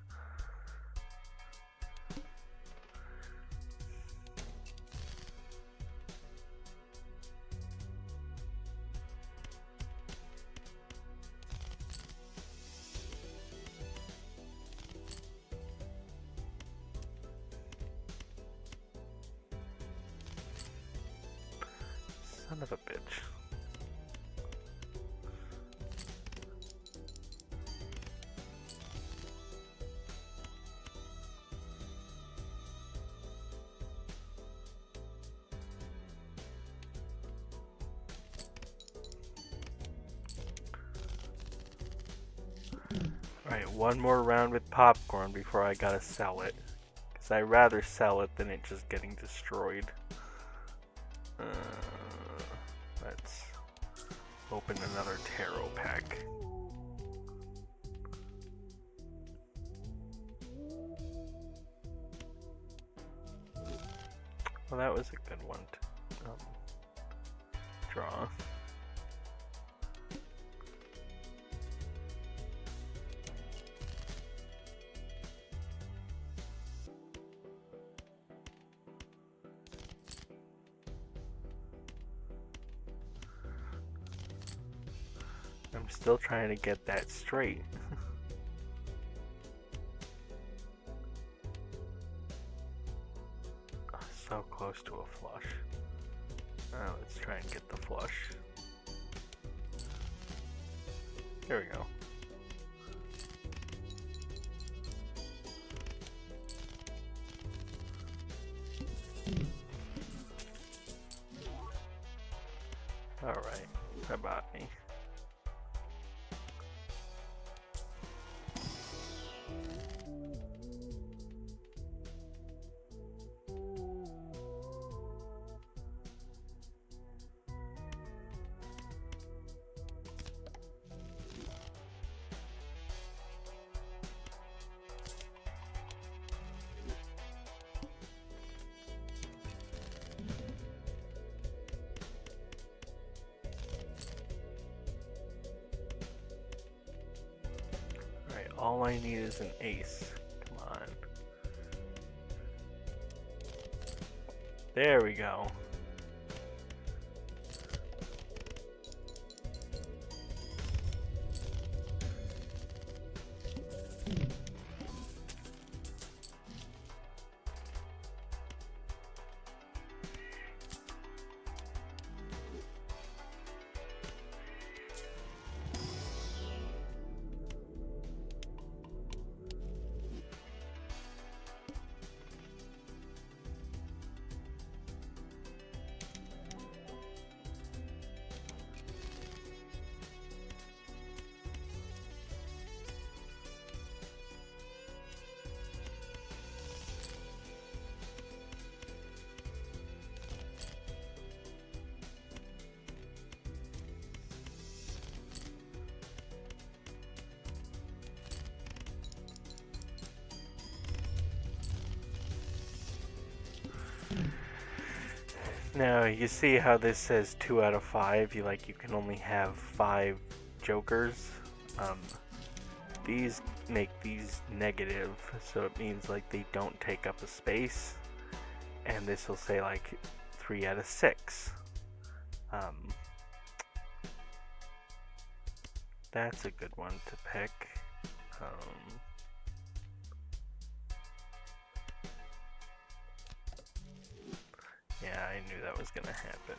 S1: Son of a bitch. Alright, one more round with popcorn before I gotta sell it. Because I'd rather sell it than it just getting destroyed. Let's open another tarot pack. Well, that was a good one to draw. I'm still trying to get that straight. So close to a flush. Let's try and get the flush. There we go. Alright, how about me? All I need is an ace. Come on. There we go. Now you see how this says 2 out of 5. You can only have 5 jokers. These make these negative, so it means like they don't take up a space. And this will say like 3 out of 6. That's a good one to pick. Yeah, I knew that was gonna happen.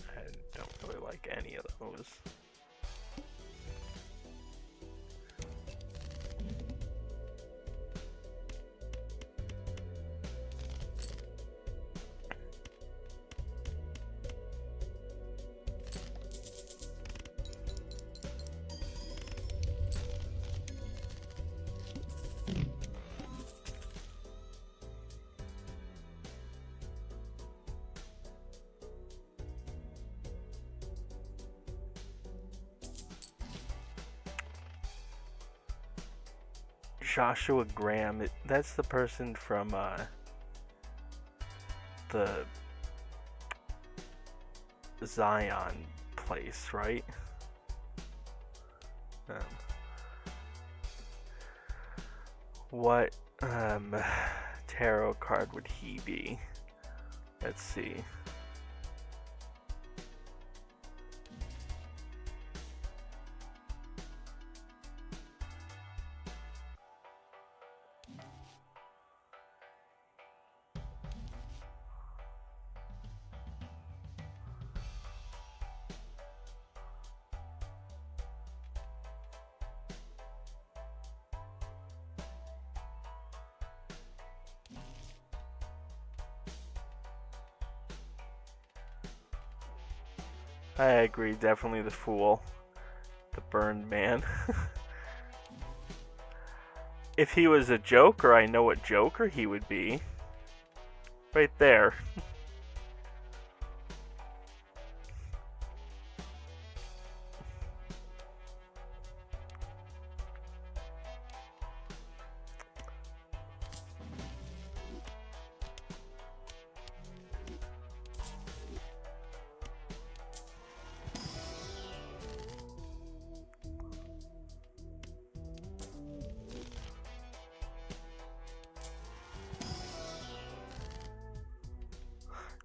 S1: I don't really like any of those. Joshua Graham, that's the person from the Zion place, right? What tarot card would he be? Let's see. I agree, definitely the Fool. The Burned Man. If he was a Joker, I know what Joker he would be. Right there.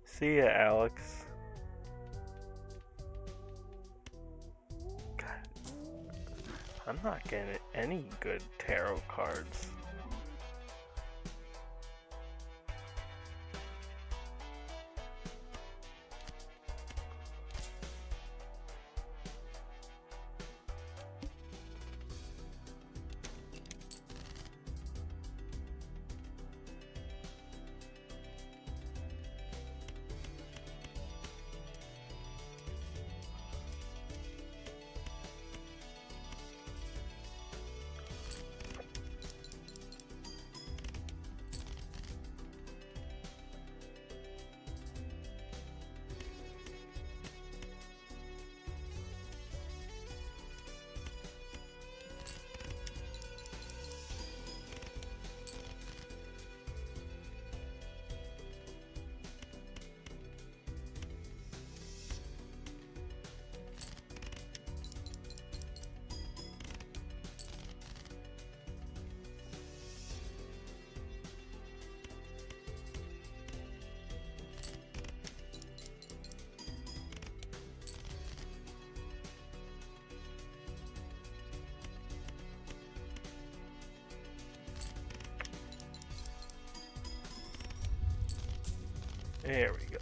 S1: See ya, Alex. God, I'm not getting any good tarot cards. There we go.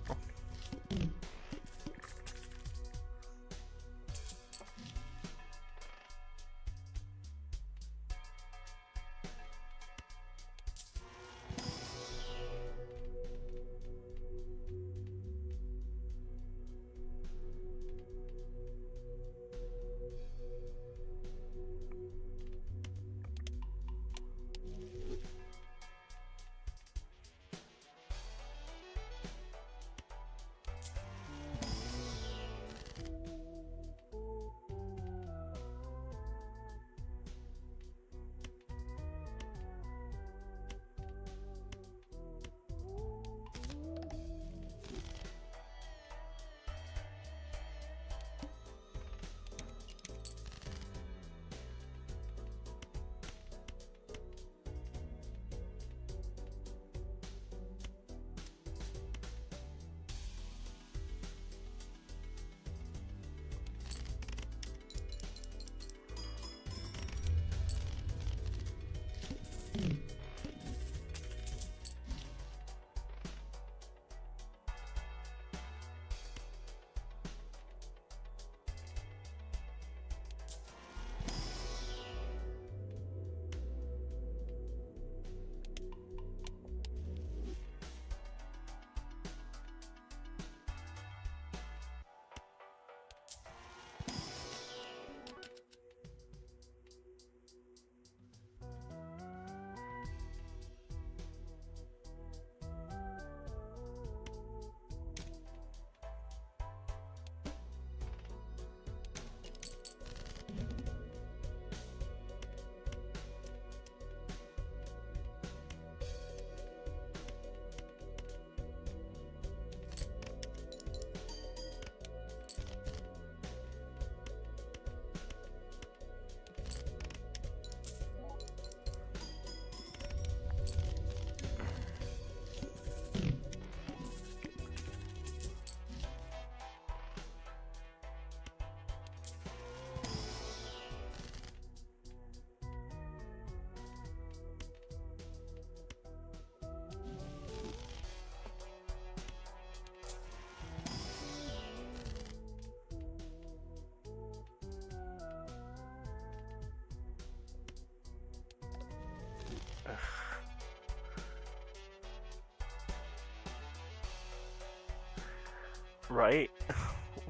S1: Right?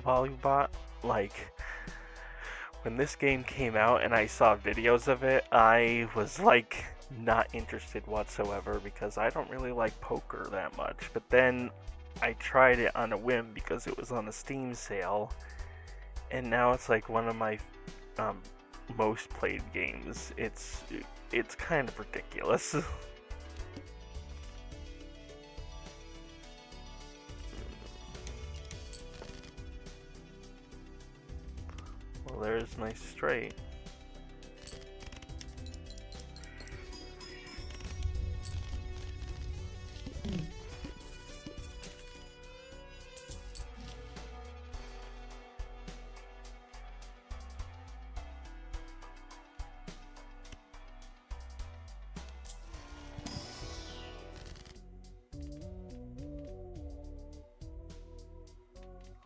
S1: Volleybot, like, when this game came out and I saw videos of it, I was like not interested whatsoever because I don't really like poker that much. But then I tried it on a whim because it was on a Steam sale, and now it's like one of my um, most played games. It's kind of ridiculous. Well, there's my straight.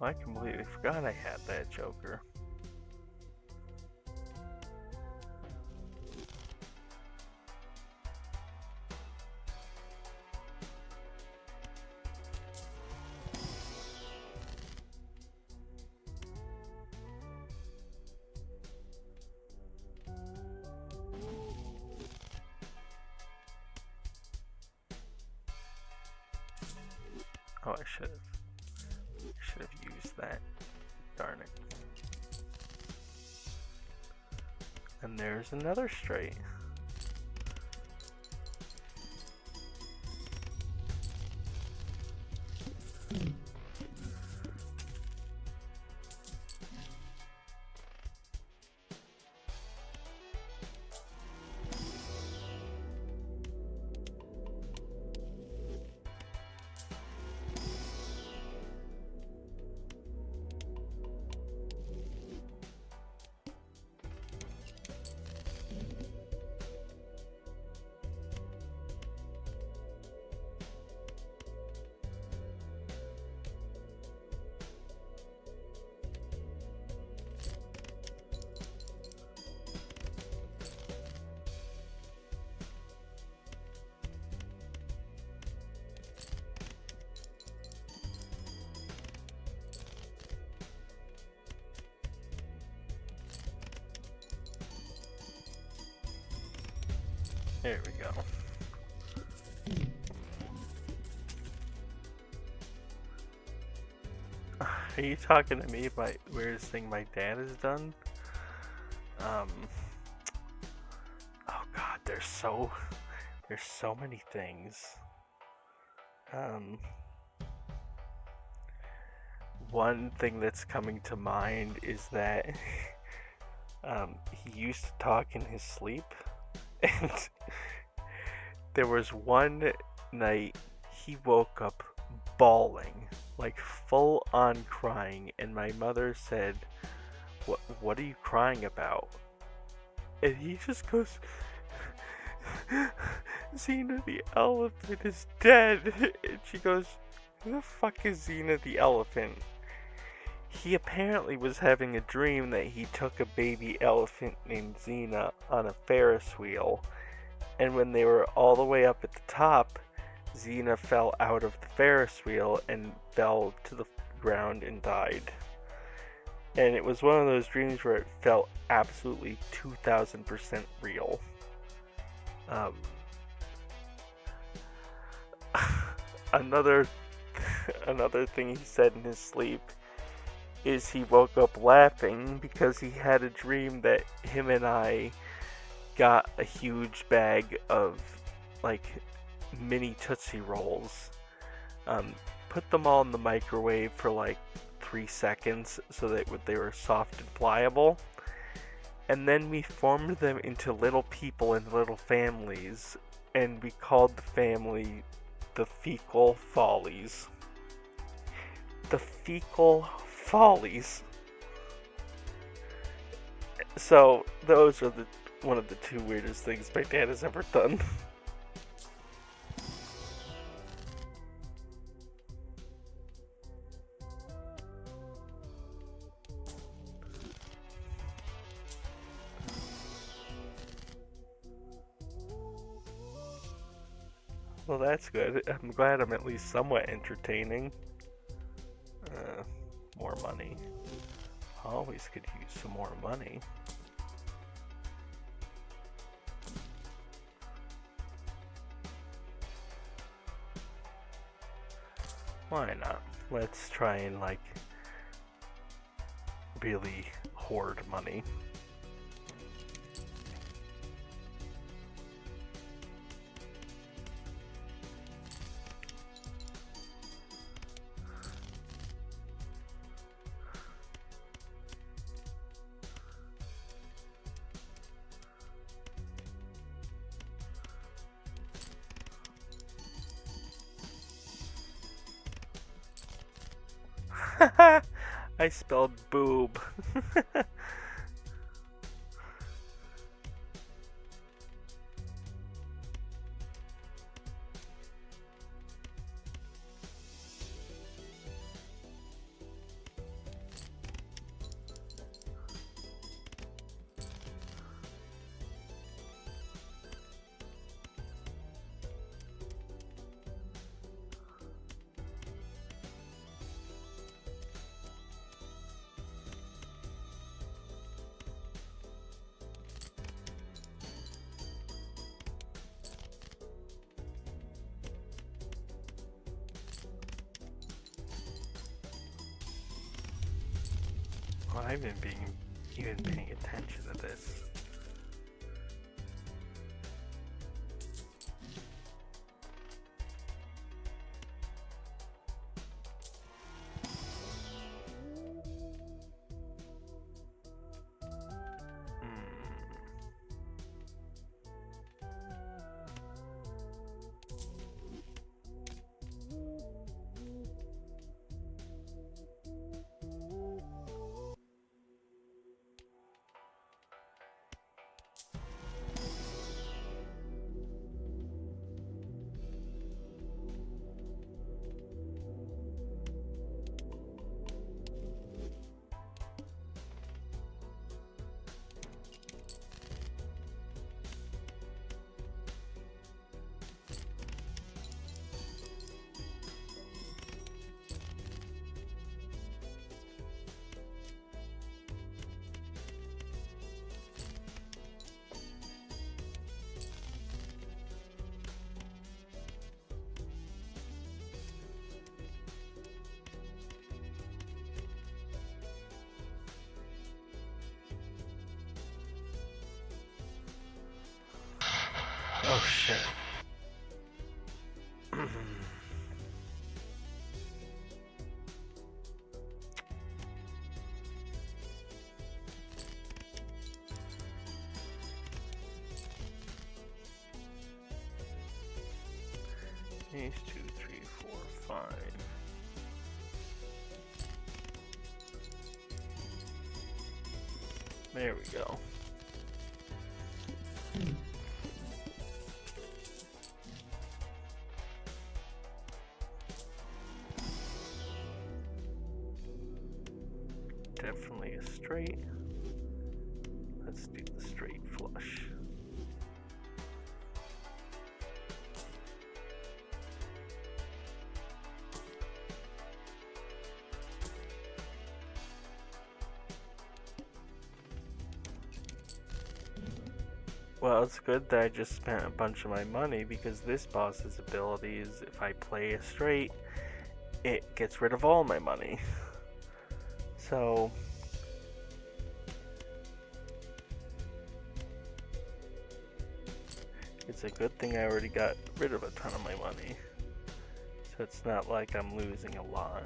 S1: I completely forgot I had that joker. Oh, I should have used that. Darn it. And there's another straight. There we go. Are you talking to me about weirdest thing my dad has done? Oh god, there's so many things. One thing that's coming to mind is that he used to talk in his sleep, and there was one night he woke up bawling, like full on crying, and my mother said, what are you crying about? And he just goes, Xena the elephant is dead. And she goes, who the fuck is Xena the elephant? He apparently was having a dream that he took a baby elephant named Xena on a Ferris wheel, and when they were all the way up at the top, Xena fell out of the Ferris wheel and fell to the ground and died. And it was one of those dreams where it felt absolutely 2000% real. Another thing he said in his sleep is he woke up laughing because he had a dream that him and I got a huge bag of like mini Tootsie Rolls, put them all in the microwave for like 3 seconds so that they were soft and pliable, and then we formed them into little people and little families, and we called the family the Fecal Follies. The Fecal Follies. So those are one of the two weirdest things my dad has ever done. Well, that's good. I'm glad I'm at least somewhat entertaining. More money. Always could use some more money. Why not? Let's try and like really hoard money. I spelled boob. Well, I've been even paying attention to this. Oh shit. These 2, 3, 4, 5. There we go. Definitely a straight. Let's do the straight flush. Well, it's good that I just spent a bunch of my money because this boss's ability is if I play a straight, it gets rid of all my money. So it's a good thing I already got rid of a ton of my money. So it's not like I'm losing a lot.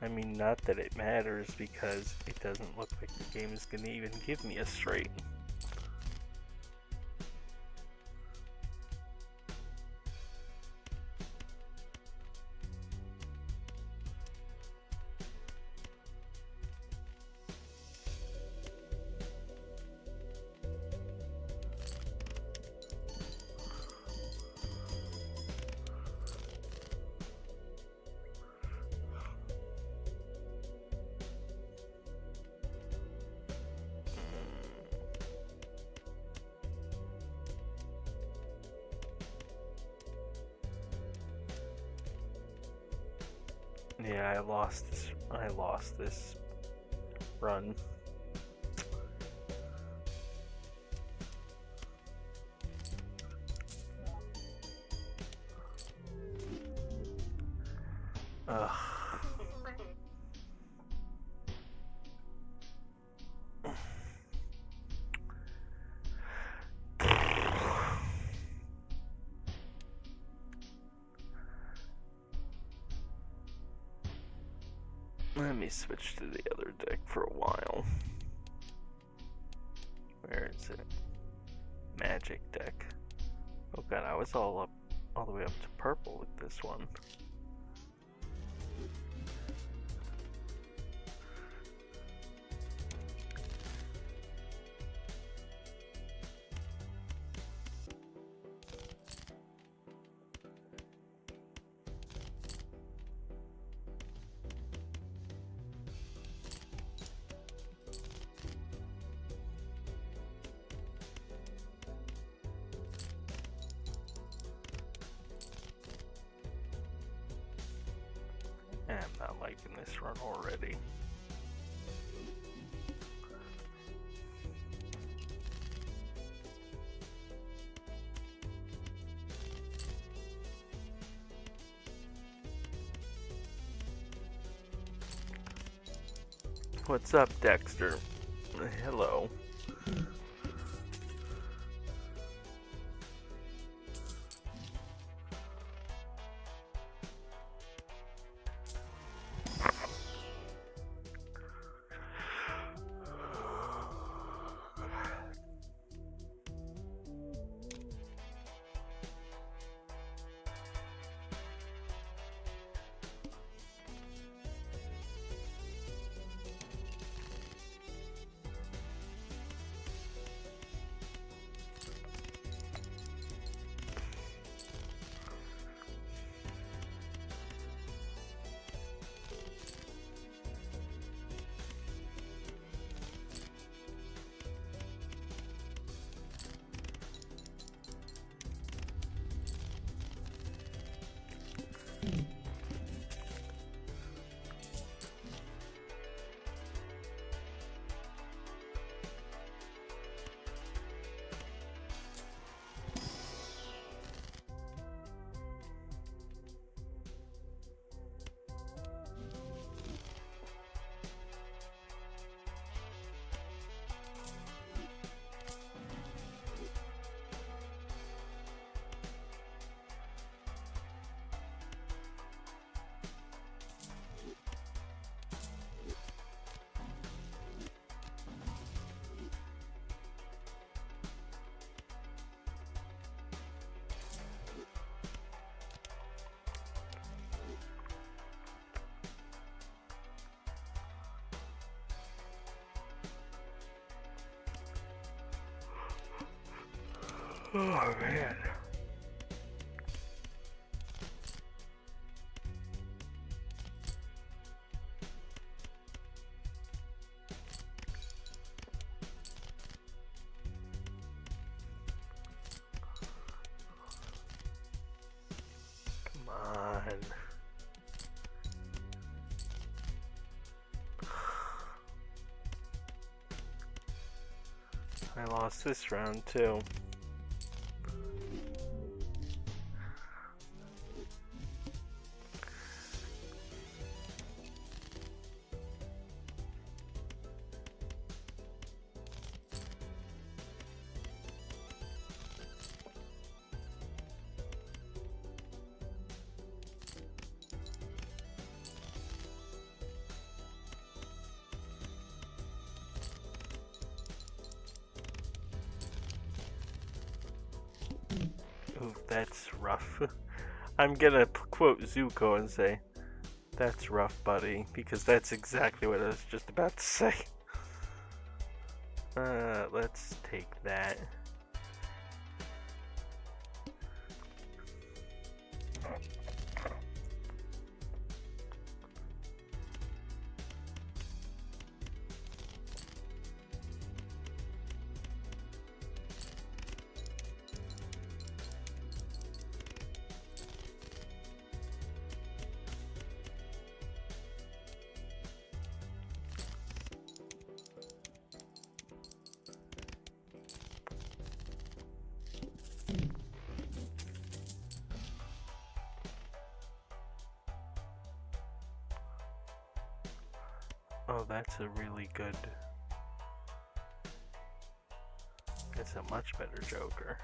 S1: I mean, not that it matters because it doesn't look like the game is gonna even give me a straight. Yeah, I lost this. I lost this run. Ugh. Let me switch to the other deck for a while. Where is it? Magic deck. Oh god, I was all the way up to purple with this one. I'm not liking this run already. What's up, Dexter? Hello. Oh man. Come on. I lost this round too. Ooh, that's rough. I'm gonna quote Zuko and say, "That's rough, buddy," because that's exactly what I was just about to say. Let's take that. that's a really good... It's a much better Joker.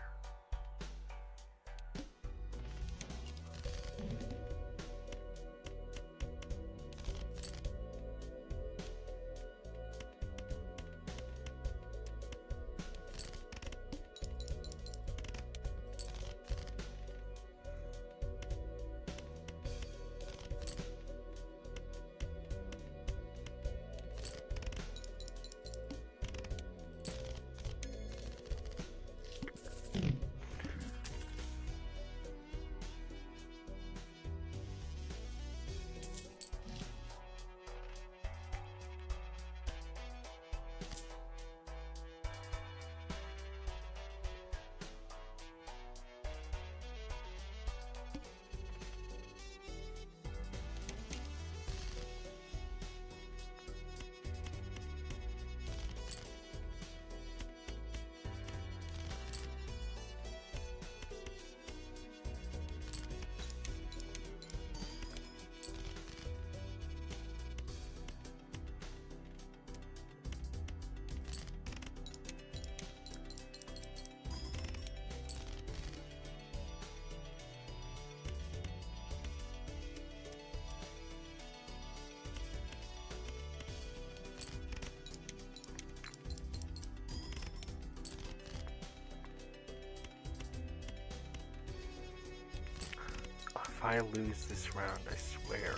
S1: If I lose this round, I swear.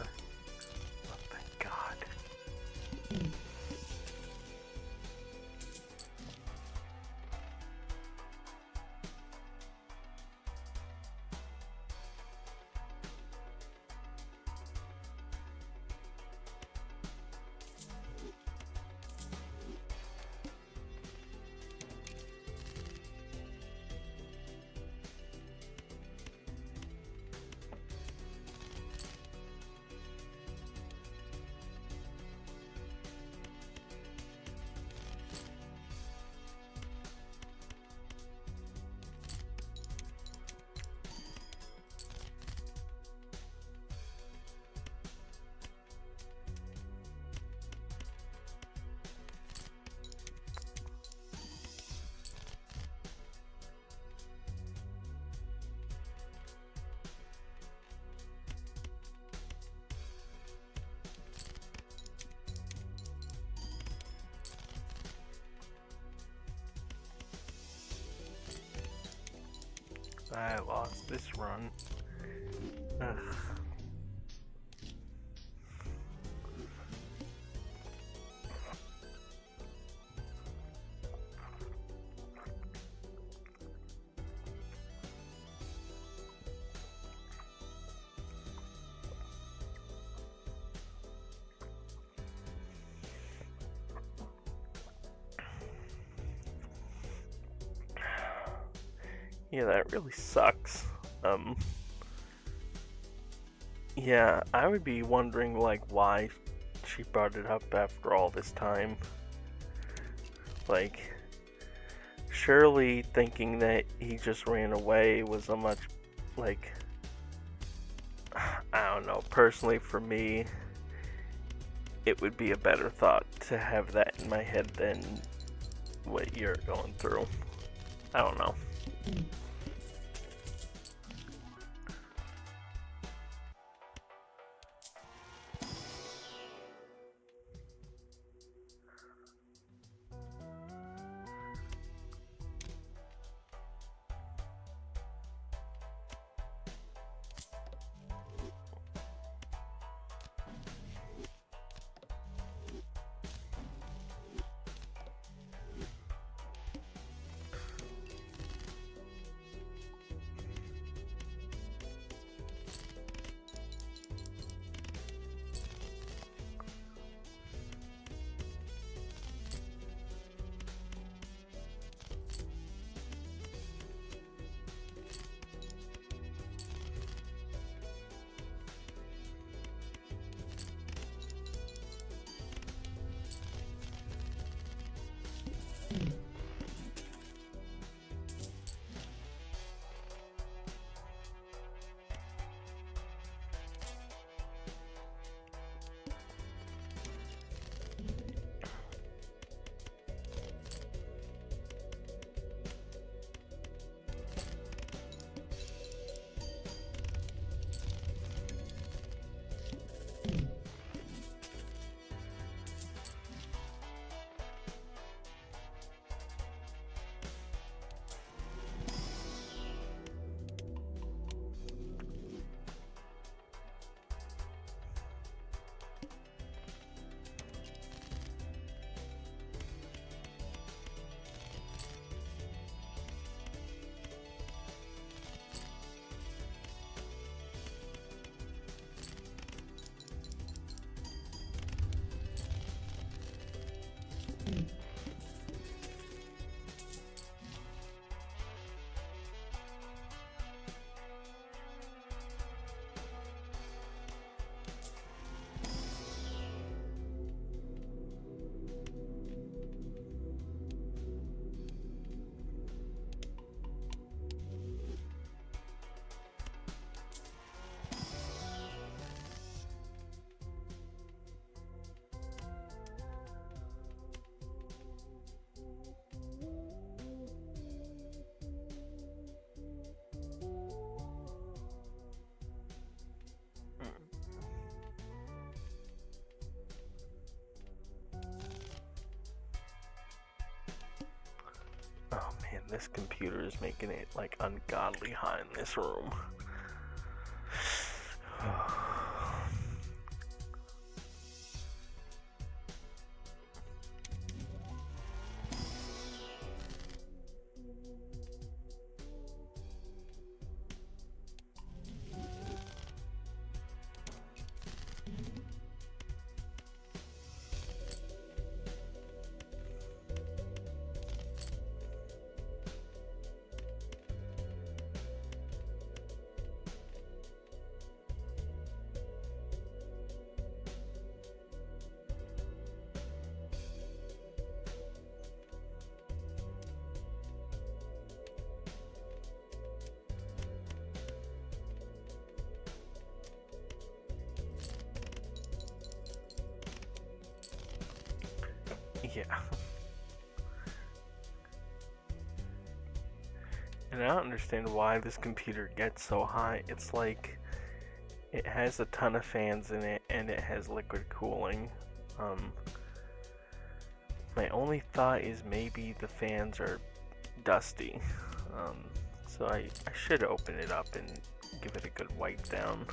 S1: Oh, thank God. I lost this run. Ugh. Yeah, that really sucks. Yeah, I would be wondering, like, why she brought it up after all this time. Like, surely thinking that he just ran away was a much, like, I don't know, personally for me, it would be a better thought to have that in my head than what you're going through. I don't know. this computer is making it like ungodly hot in this room. Yeah. And I don't understand why this computer gets so hot. It's like it has a ton of fans in it and it has liquid cooling. My only thought is maybe the fans are dusty. So I should open it up and give it a good wipe down.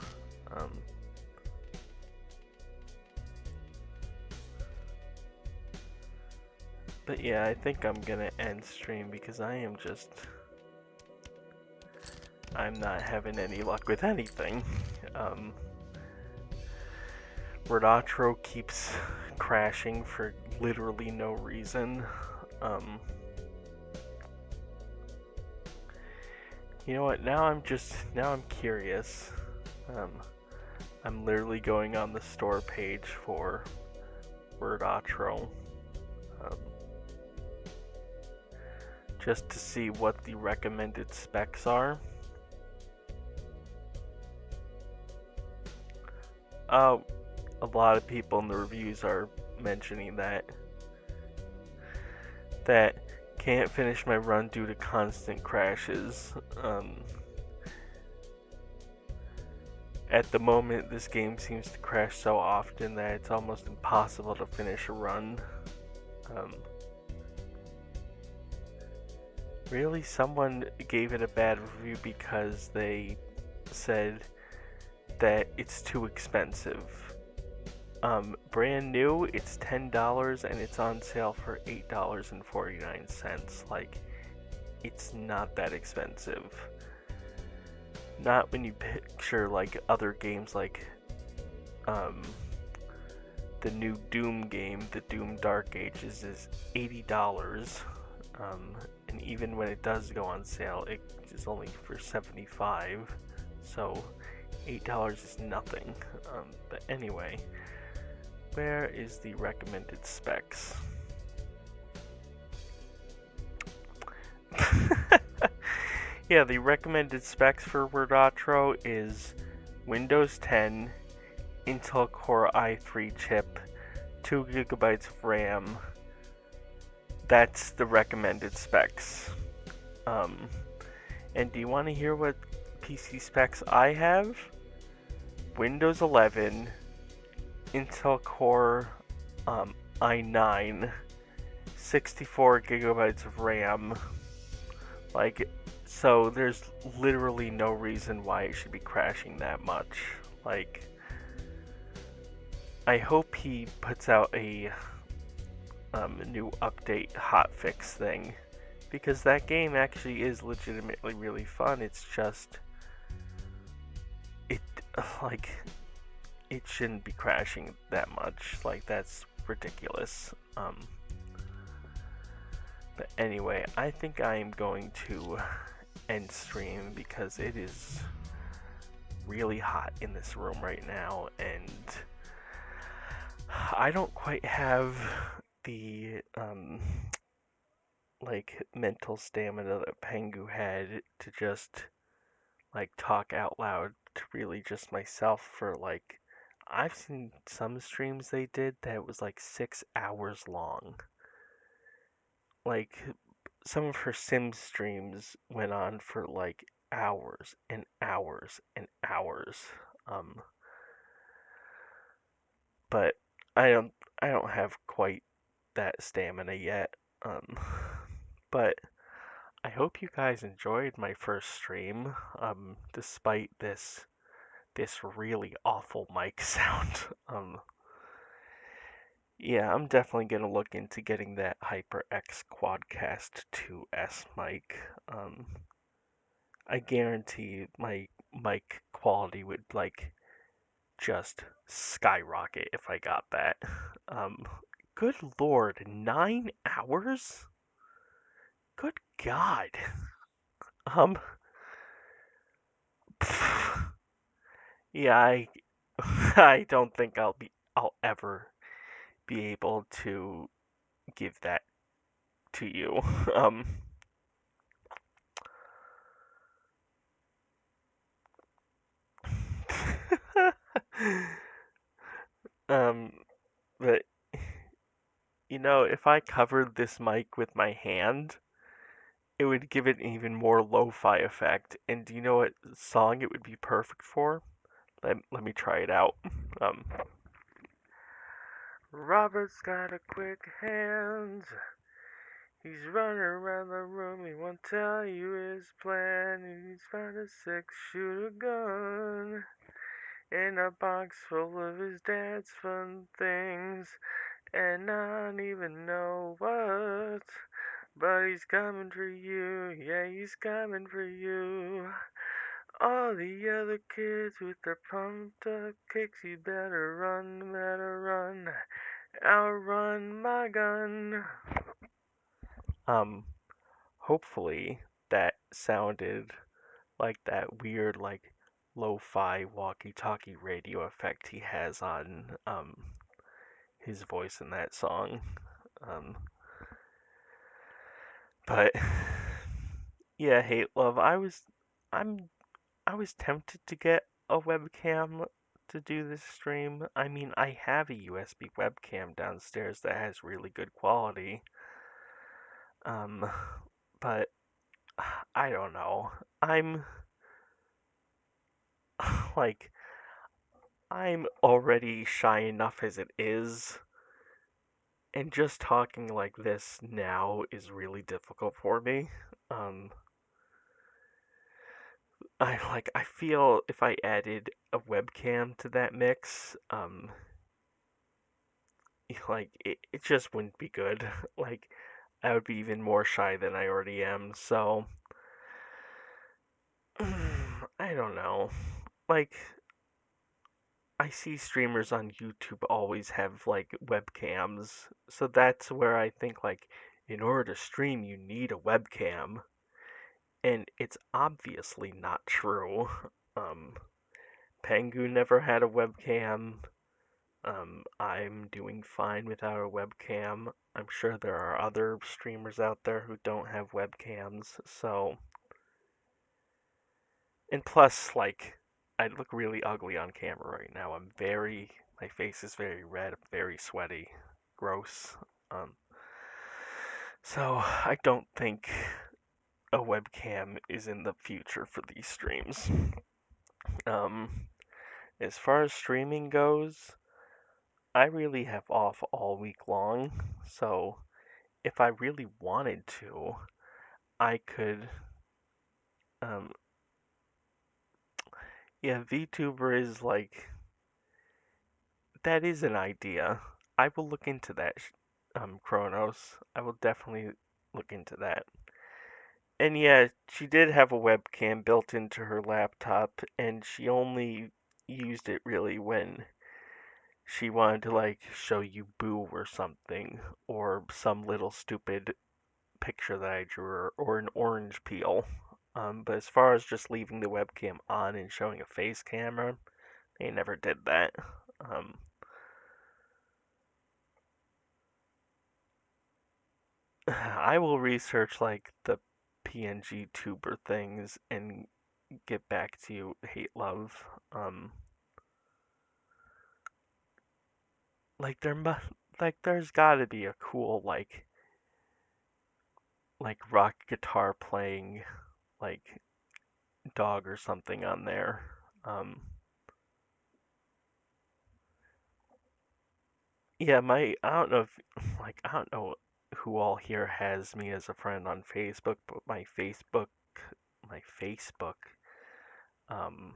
S1: But yeah, I think I'm gonna end stream because I'm not having any luck with anything. Wordatro keeps crashing for literally no reason. You know what? Now I'm curious. I'm literally going on the store page for wordatro. Just to see what the recommended specs are. A lot of people in the reviews are mentioning that can't finish my run due to constant crashes. At the moment, this game seems to crash so often that it's almost impossible to finish a run. Really, someone gave it a bad review because they said that it's too expensive. Brand new, it's $10 and it's on sale for $8.49. Like, it's not that expensive. Not when you picture like other games like the new Doom game, the Doom Dark Ages is $80. And even when it does go on sale, it is only for $75. So $8 is nothing. But anyway, where is the recommended specs? Yeah, the recommended specs for wordatro is Windows 10, Intel Core i3 chip, 2 GB of RAM. That's the recommended specs. And do you want to hear what PC specs I have? Windows 11, Intel Core i9, 64 GB of RAM. Like, so there's literally no reason why it should be crashing that much. Like, I hope he puts out a new update hotfix thing, because that game actually is legitimately really fun. It's just it shouldn't be crashing that much. Like, that's ridiculous. But anyway, I think I am going to end stream because it is really hot in this room right now, and I don't quite have the like mental stamina that Pengu had to just like talk out loud to really just myself for like, I've seen some streams they did that was like 6 hours long. Like, some of her Sims streams went on for like hours and hours and hours. But I don't have quite that stamina yet. But I hope you guys enjoyed my first stream, despite this really awful mic sound. Yeah, I'm definitely gonna look into getting that HyperX Quadcast 2S mic. I guarantee my mic quality would just skyrocket if I got that. Um, Good lord, 9 hours? Good God. Um, yeah, I don't think I'll ever be able to give that to you. Um, um, but if I covered this mic with my hand, it would give it an even more lo-fi effect. And do you know what song it would be perfect for? Let me try it out. Um, Robert's got a quick hand. He's running around the room, he won't tell you his plan. He's found a six-shooter gun in a box full of his dad's fun things, and I don't even know what. But he's coming for you, yeah, he's coming for you. All the other kids with their pumped up kicks, you better run, outrun my gun. Um, Hopefully that sounded like that weird, lo-fi walkie-talkie radio effect he has on, his voice in that song. Um, but yeah, hate love. I'm, I was tempted to get a webcam to do this stream. I mean, I have a USB webcam downstairs that has really good quality. Um, but I don't know. I'm like I'm already shy enough as it is, and just talking like this now is really difficult for me. Um, I feel if I added a webcam to that mix, it just wouldn't be good. Like I would be even more shy than I already am. So I don't know. Like I see streamers on YouTube always have webcams, so that's where I think in order to stream you need a webcam, and it's obviously not true. Um, Pengu never had a webcam. I'm doing fine without a webcam. I'm sure there are other streamers out there who don't have webcams, so. And plus, I look really ugly on camera right now. My face is very red, I'm very sweaty, gross. Um, so I don't think a webcam is in the future for these streams. Um, as far as streaming goes, I really have off all week long, so if I really wanted to, I could. Um, yeah, VTuber is that is an idea. I will look into that, Kronos. I will definitely look into that. And yeah, she did have a webcam built into her laptop, and she only used it really when she wanted to show you Boo or something, or some little stupid picture that I drew, or an orange peel. But as far as just leaving the webcam on and showing a face camera, they never did that. Um, I will research the PNG tuber things and get back to you, hate love. Like there must there's got to be a cool rock guitar playing like dog or something on there. Yeah, my I don't know if I don't know who all here has me as a friend on Facebook, but my Facebook, um,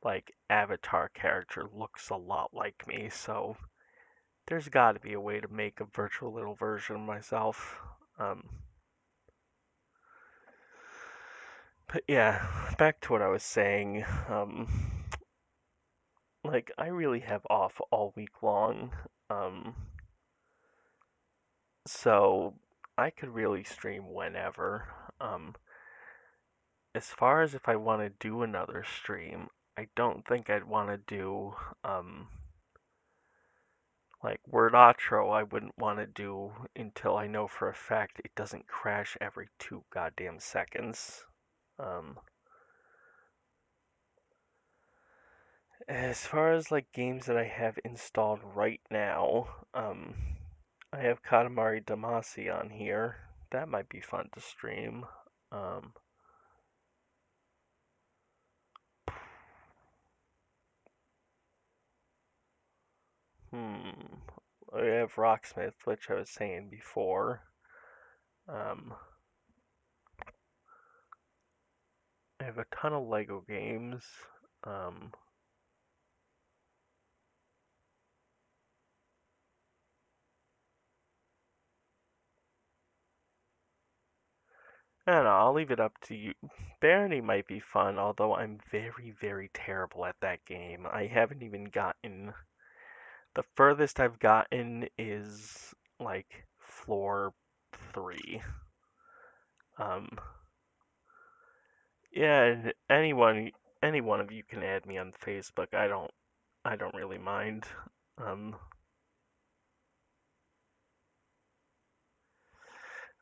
S1: like avatar character looks a lot like me, so there's got to be a way to make a virtual little version of myself. Um, but yeah, back to what I was saying. Like I really have off all week long, um, so I could really stream whenever. Um, as far as if I want to do another stream, I don't think I'd want to do like wordatro. I wouldn't want to do until I know for a fact it doesn't crash every 2 goddamn seconds. Um, as far as like games that I have installed right now, I have Katamari Damacy on here. That might be fun to stream. Um, hmm. I have Rocksmith, which I was saying before. Um, I have a ton of Lego games. Um, I don't know, I'll leave it up to you. Barony might be fun, although I'm very, very terrible at that game. I haven't even gotten. The furthest I've gotten is like floor 3. Um, yeah, and any one of you can add me on Facebook. I don't really mind. Um,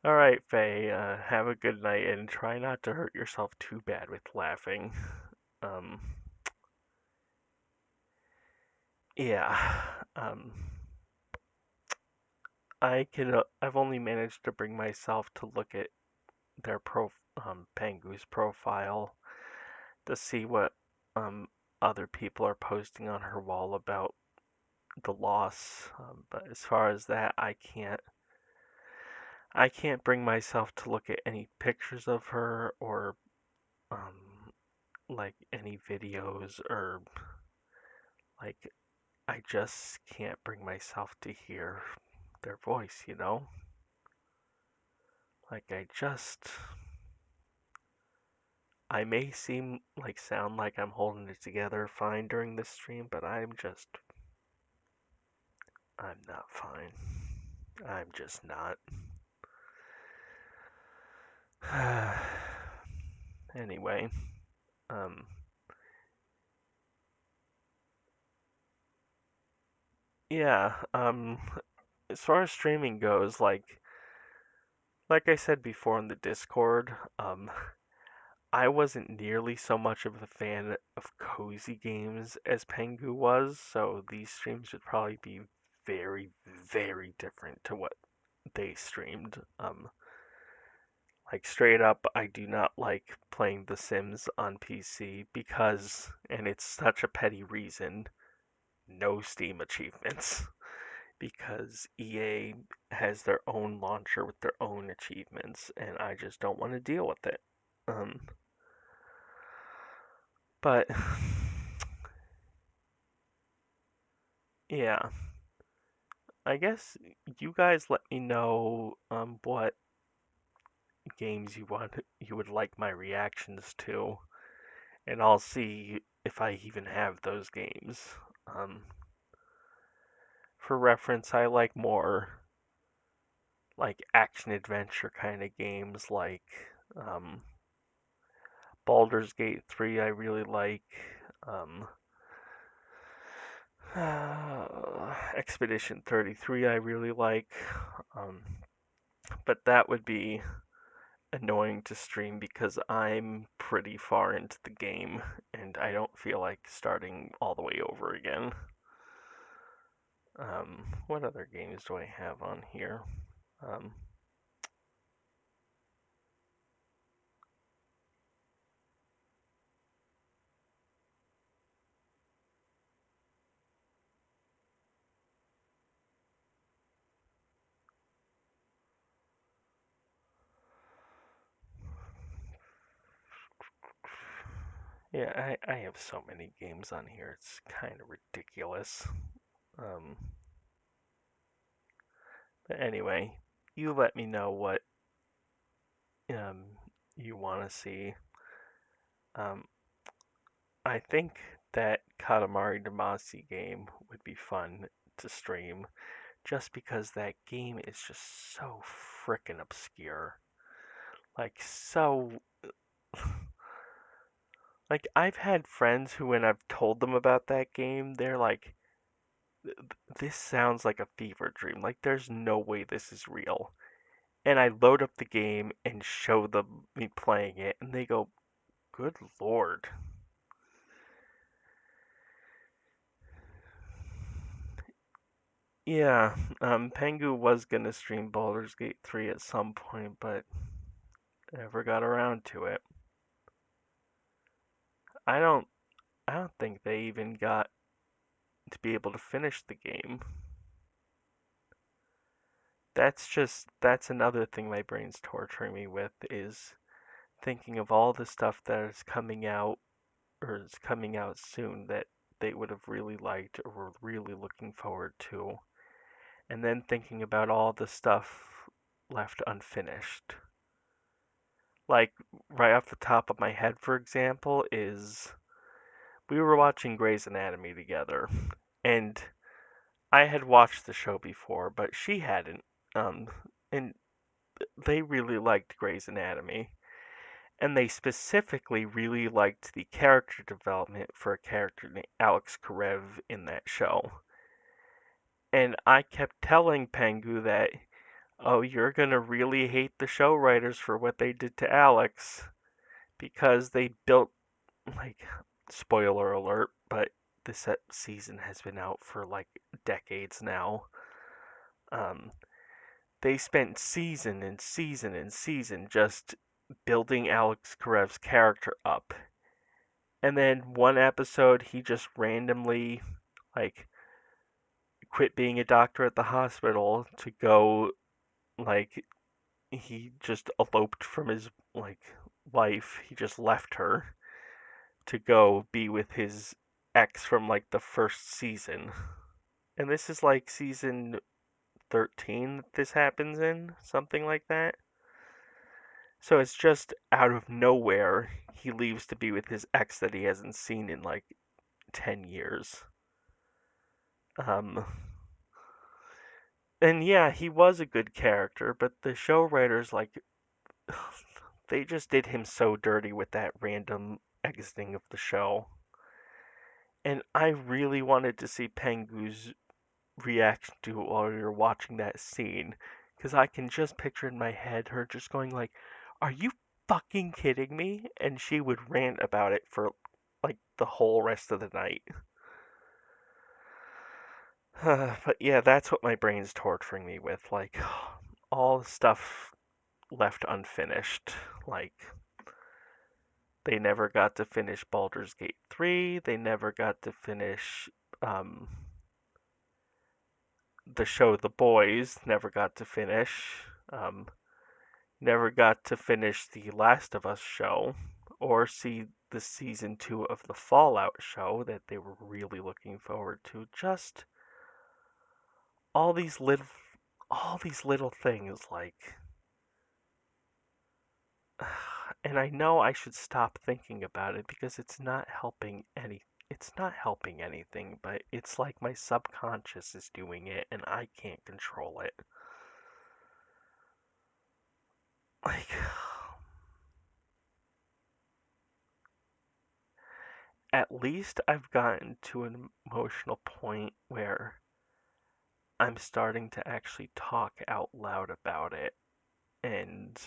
S1: all right, Faye. Have a good night and try not to hurt yourself too bad with laughing. Um, yeah. Um, I've only managed to bring myself to look at their Pangu's profile to see what um other people are posting on her wall about the loss. But as far as that, I can't bring myself to look at any pictures of her or um like any videos or like I just can't bring myself to hear their voice, you know? Like I may sound like I'm holding it together fine during this stream, but I'm not fine. I'm just not. Anyway, um, yeah, as far as streaming goes, like I said before in the Discord, I wasn't nearly so much of a fan of cozy games as Pengu was, so these streams would probably be very, very different to what they streamed. Like straight up, I do not like playing The Sims on PC because, and it's such a petty reason, no Steam achievements. Because EA has their own launcher with their own achievements, and I just don't want to deal with it. Um, but yeah, I guess you guys let me know what games you would like my reactions to, and I'll see if I even have those games. Um, for reference, I like more like action adventure kind of games like um, Baldur's Gate 3 I really like. Um, Expedition 33 I really like. Um, but that would be annoying to stream because I'm pretty far into the game and I don't feel like starting all the way over again. What other games do I have on here? Um, Yeah, I have so many games on here. It's kind of ridiculous. Um, but anyway, you let me know what um, you want to see. Um, I think that Katamari Damacy game would be fun to stream just because that game is just so frickin' obscure. Like, so. Like, I've had friends who, when I've told them about that game, they're like, this sounds like a fever dream. Like, there's no way this is real. And I load up the game and show them me playing it, and they go, good lord. Yeah, Pengu was gonna stream Baldur's Gate 3 at some point, but never got around to it. I don't I don't think they even got to be able to finish the game. That's another thing my brain's torturing me with is thinking of all the stuff that is coming out or is coming out soon that they would have really liked or were really looking forward to, and then thinking about all the stuff left unfinished. Like, right off the top of my head, for example, is we were watching Grey's Anatomy together, and I had watched the show before, but she hadn't. And they really liked Grey's Anatomy, and they specifically really liked the character development for a character named Alex Karev in that show. And I kept telling Pengu that, oh, you're gonna really hate the show writers for what they did to Alex because they built, like, spoiler alert, but this season has been out for like decades now. Um, they spent season and season and season just building Alex Karev's character up. And then one episode, he just randomly, like, quit being a doctor at the hospital to go, like, he just eloped from his, like, wife. He just left her to go be with his ex from, like, the first season. And this is, like, season 13 that this happens in, something like that. So it's just out of nowhere, he leaves to be with his ex that he hasn't seen in, like, 10 years. Um, and yeah, he was a good character, but the show writers, like, they just did him so dirty with that random exiting of the show. And I really wanted to see Pengu's reaction to it while we were watching that scene, because I can just picture in my head her just going like, "Are you fucking kidding me?" And she would rant about it for like the whole rest of the night. But yeah, that's what my brain's torturing me with, like all the stuff left unfinished. Like they never got to finish Baldur's Gate 3, they never got to finish um the show The Boys, never got to finish. Never got to finish the Last of Us show or see the season 2 of the Fallout show that they were really looking forward to. Just all these little things like and I know I should stop thinking about it because it's not helping anything, but it's like my subconscious is doing it and I can't control it. Like at least I've gotten to an emotional point where I'm starting to actually talk out loud about it and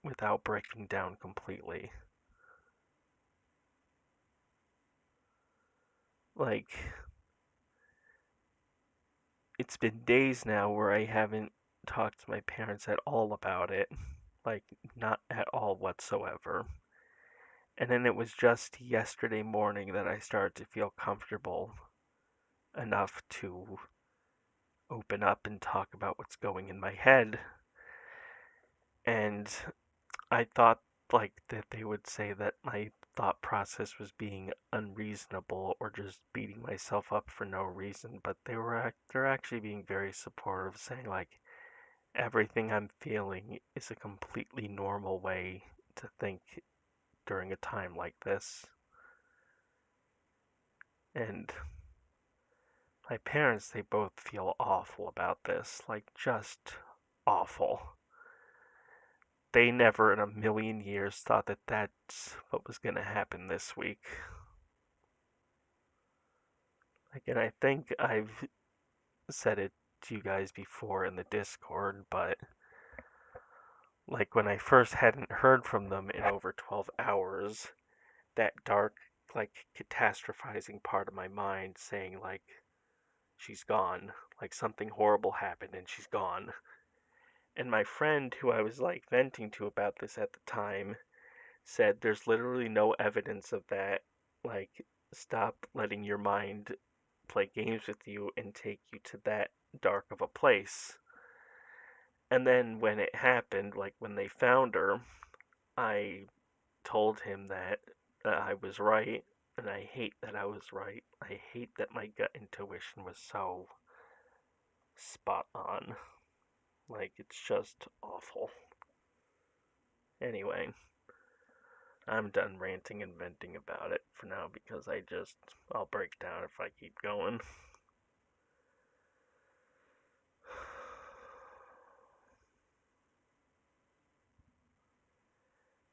S1: without breaking down completely. Like, it's been days now where I haven't talked to my parents at all about it. Like, not at all whatsoever. And then it was just yesterday morning that I started to feel comfortable enough to open up and talk about what's going in my head. And I thought like that they would say that my thought process was being unreasonable or just beating myself up for no reason, but they're actually being very supportive, saying like everything I'm feeling is a completely normal way to think during a time like this. And my parents, they both feel awful about this, like just awful. They never in a million years thought that that's what was going to happen this week. Like, and I think I've said it to you guys before in the Discord, but like when I first hadn't heard from them in over 12 hours, that dark, like catastrophizing part of my mind saying, like, she's gone, like something horrible happened and she's gone. And my friend, who I was like venting to about this at the time, said there's literally no evidence of that. Like, stop letting your mind play games with you and take you to that dark of a place. And then when it happened, like when they found her, I told him that I was right, and I hate that I was right. I hate that my gut intuition was so spot on. Like, it's just awful. Anyway, I'm done ranting and venting about it for now because I'll break down if I keep going.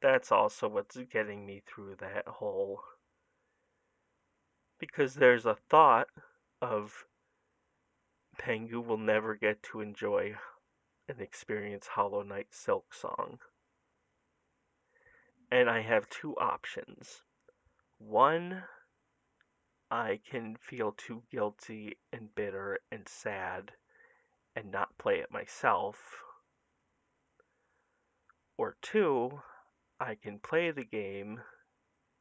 S1: That's also what's getting me through that whole. Because there's a thought of Pengu will never get to enjoy and experience Hollow Knight Silk Song. And I have two options. One, I can feel too guilty and bitter and sad and not play it myself. Or two, I can play the game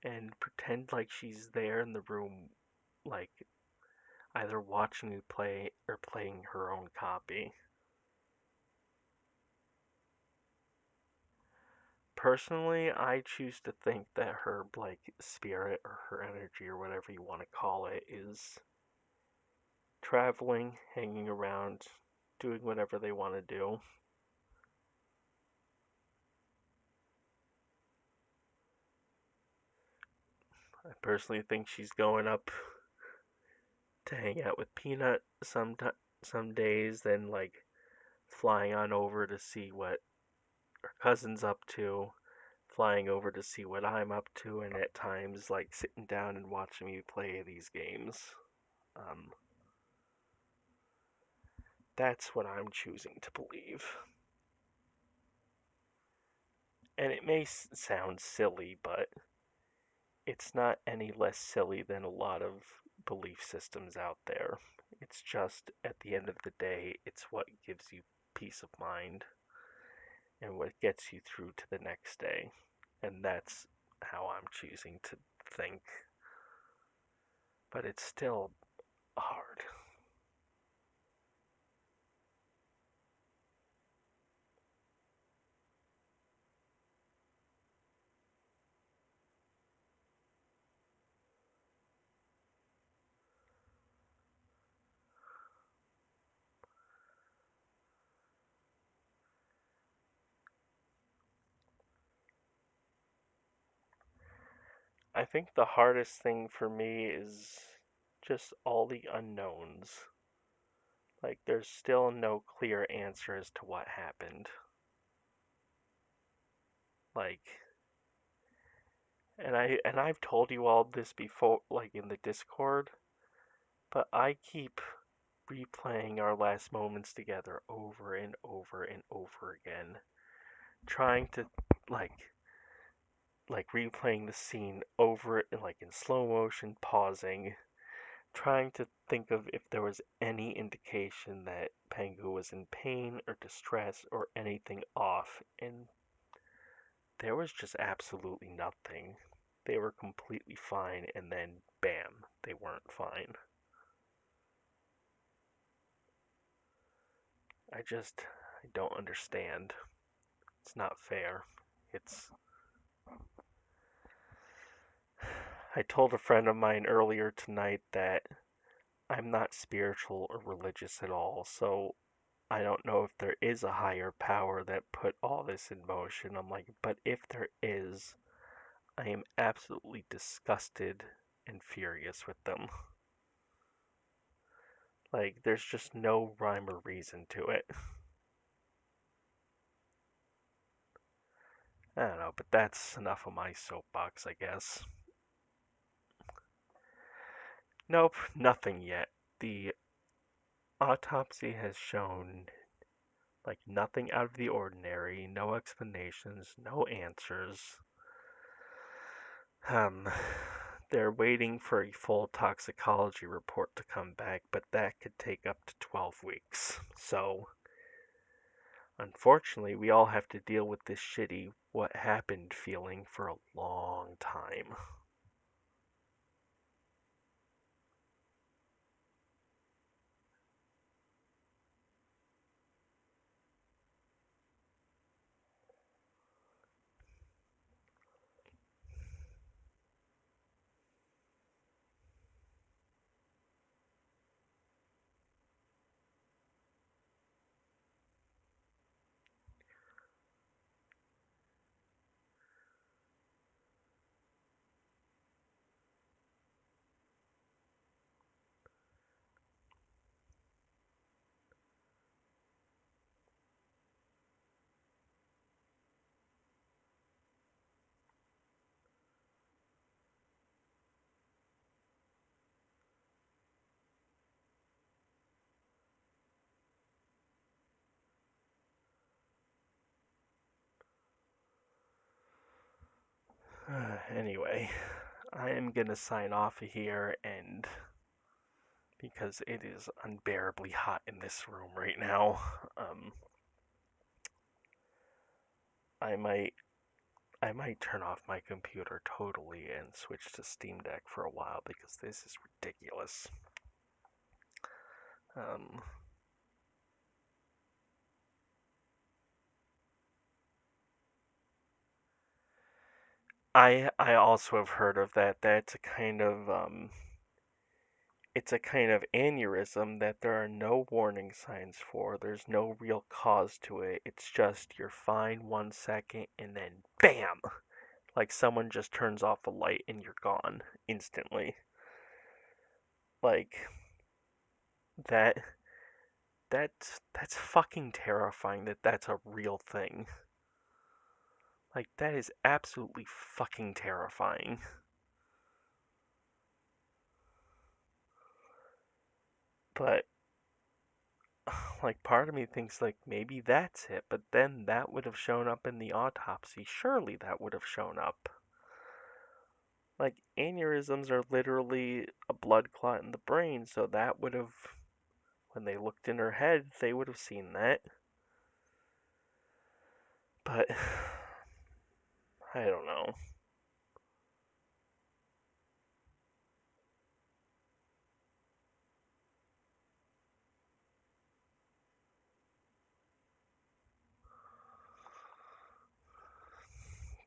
S1: and pretend like she's there in the room, like either watching me play or playing her own copy. Personally, I choose to think that her like spirit or her energy or whatever you want to call it is traveling, hanging around, doing whatever they want to do. I personally think she's going up to hang out with Peanut some days, then like flying on over to see what her cousin's up to, flying over to see what I'm up to, and at times like sitting down and watching me play these games. Um, that's what I'm choosing to believe. And it may sound silly, but it's not any less silly than a lot of belief systems out there. It's just, at the end of the day, it's what gives you peace of mind and what gets you through to the next day. And that's how I'm choosing to think. But it's still hard. I think the hardest thing for me is just all the unknowns. Like, there's still no clear answer as to what happened. Like, and I've told you all this before, like in the Discord, but I keep replaying our last moments together over and over and over again, trying to like like replaying the scene over like in slow motion, pausing, trying to think of if there was any indication that Pengu was in pain or distress or anything off, and there was just absolutely nothing. They were completely fine, and then bam, they weren't fine. I don't understand. It's not fair. It's I told a friend of mine earlier tonight that I'm not spiritual or religious at all, so I don't know if there is a higher power that put all this in motion. I'm like, but if there is, I am absolutely disgusted and furious with them. Like, there's just no rhyme or reason to it. I don't know, but that's enough of my soapbox, I guess. Nope, nothing yet. The autopsy has shown, like, nothing out of the ordinary, no explanations, no answers. Um, they're waiting for a full toxicology report to come back, but that could take up to 12 weeks. So, unfortunately, we all have to deal with this shitty what happened feeling for a long time. Anyway, I am gonna sign off here and because it is unbearably hot in this room right now. I might I might turn off my computer totally and switch to Steam Deck for a while because this is ridiculous. Um, I also have heard of that. That's a kind of it's a kind of aneurysm that there are no warning signs for. There's no real cause to it. It's just you're fine 1 second and then bam, like someone just turns off the light and you're gone instantly. Like that that's fucking terrifying that that's a real thing. Like that is absolutely fucking terrifying. But like part of me thinks like maybe that's it, but then that would have shown up in the autopsy. Surely that would have shown up. Like aneurysms are literally a blood clot in the brain, so that would have when they looked in her head, they would have seen that. But I don't know.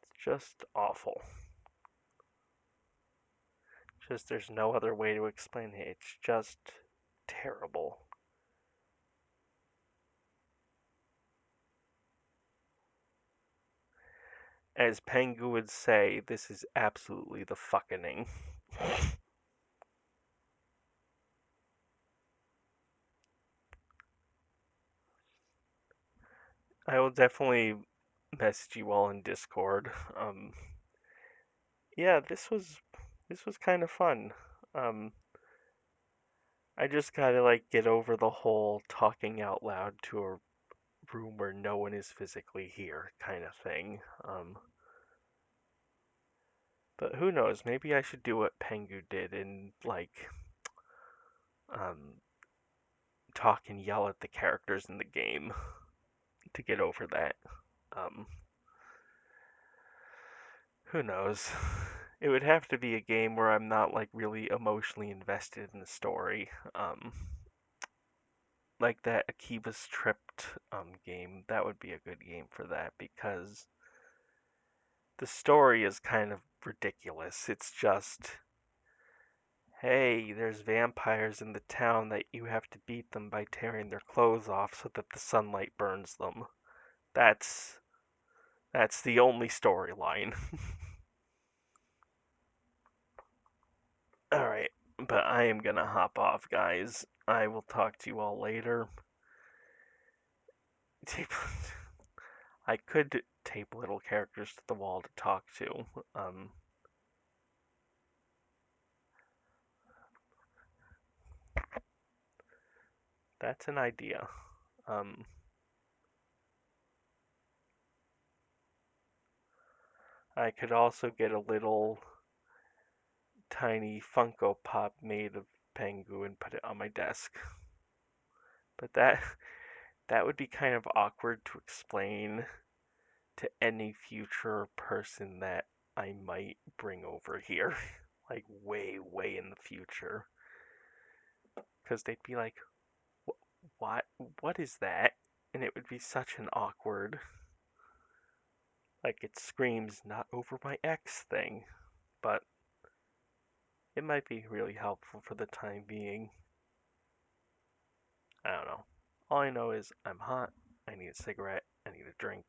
S1: It's just awful. Just there's no other way to explain it. It's just terrible. As Pengu would say, this is absolutely the fucking. I will definitely message you all in Discord. Yeah, this was kind of fun. Um, I just gotta like get over the whole talking out loud to a room where no one is physically here kind of thing. But who knows? Maybe I should do what Pengu did and like um, talk and yell at the characters in the game to get over that. Um, who knows? It would have to be a game where I'm not like really emotionally invested in the story. Like that Akiba's Tripped game, that would be a good game for that because the story is kind of ridiculous. It's just, hey, there's vampires in the town that you have to beat them by tearing their clothes off so that the sunlight burns them. That's that's the only storyline. Alright, but I am gonna hop off, guys. I will talk to you all later. I could tape little characters to the wall to talk to. That's an idea. Um, I could also get a little tiny Funko Pop made of Pengu and put it on my desk. But that would be kind of awkward to explain to any future person that I might bring over here, like way, way in the future, because they'd be like, "What? What is that?" And it would be such an awkward, like it screams "not over my ex" thing, but it might be really helpful for the time being. I don't know. All I know is I'm hot. I need a cigarette. I need a drink.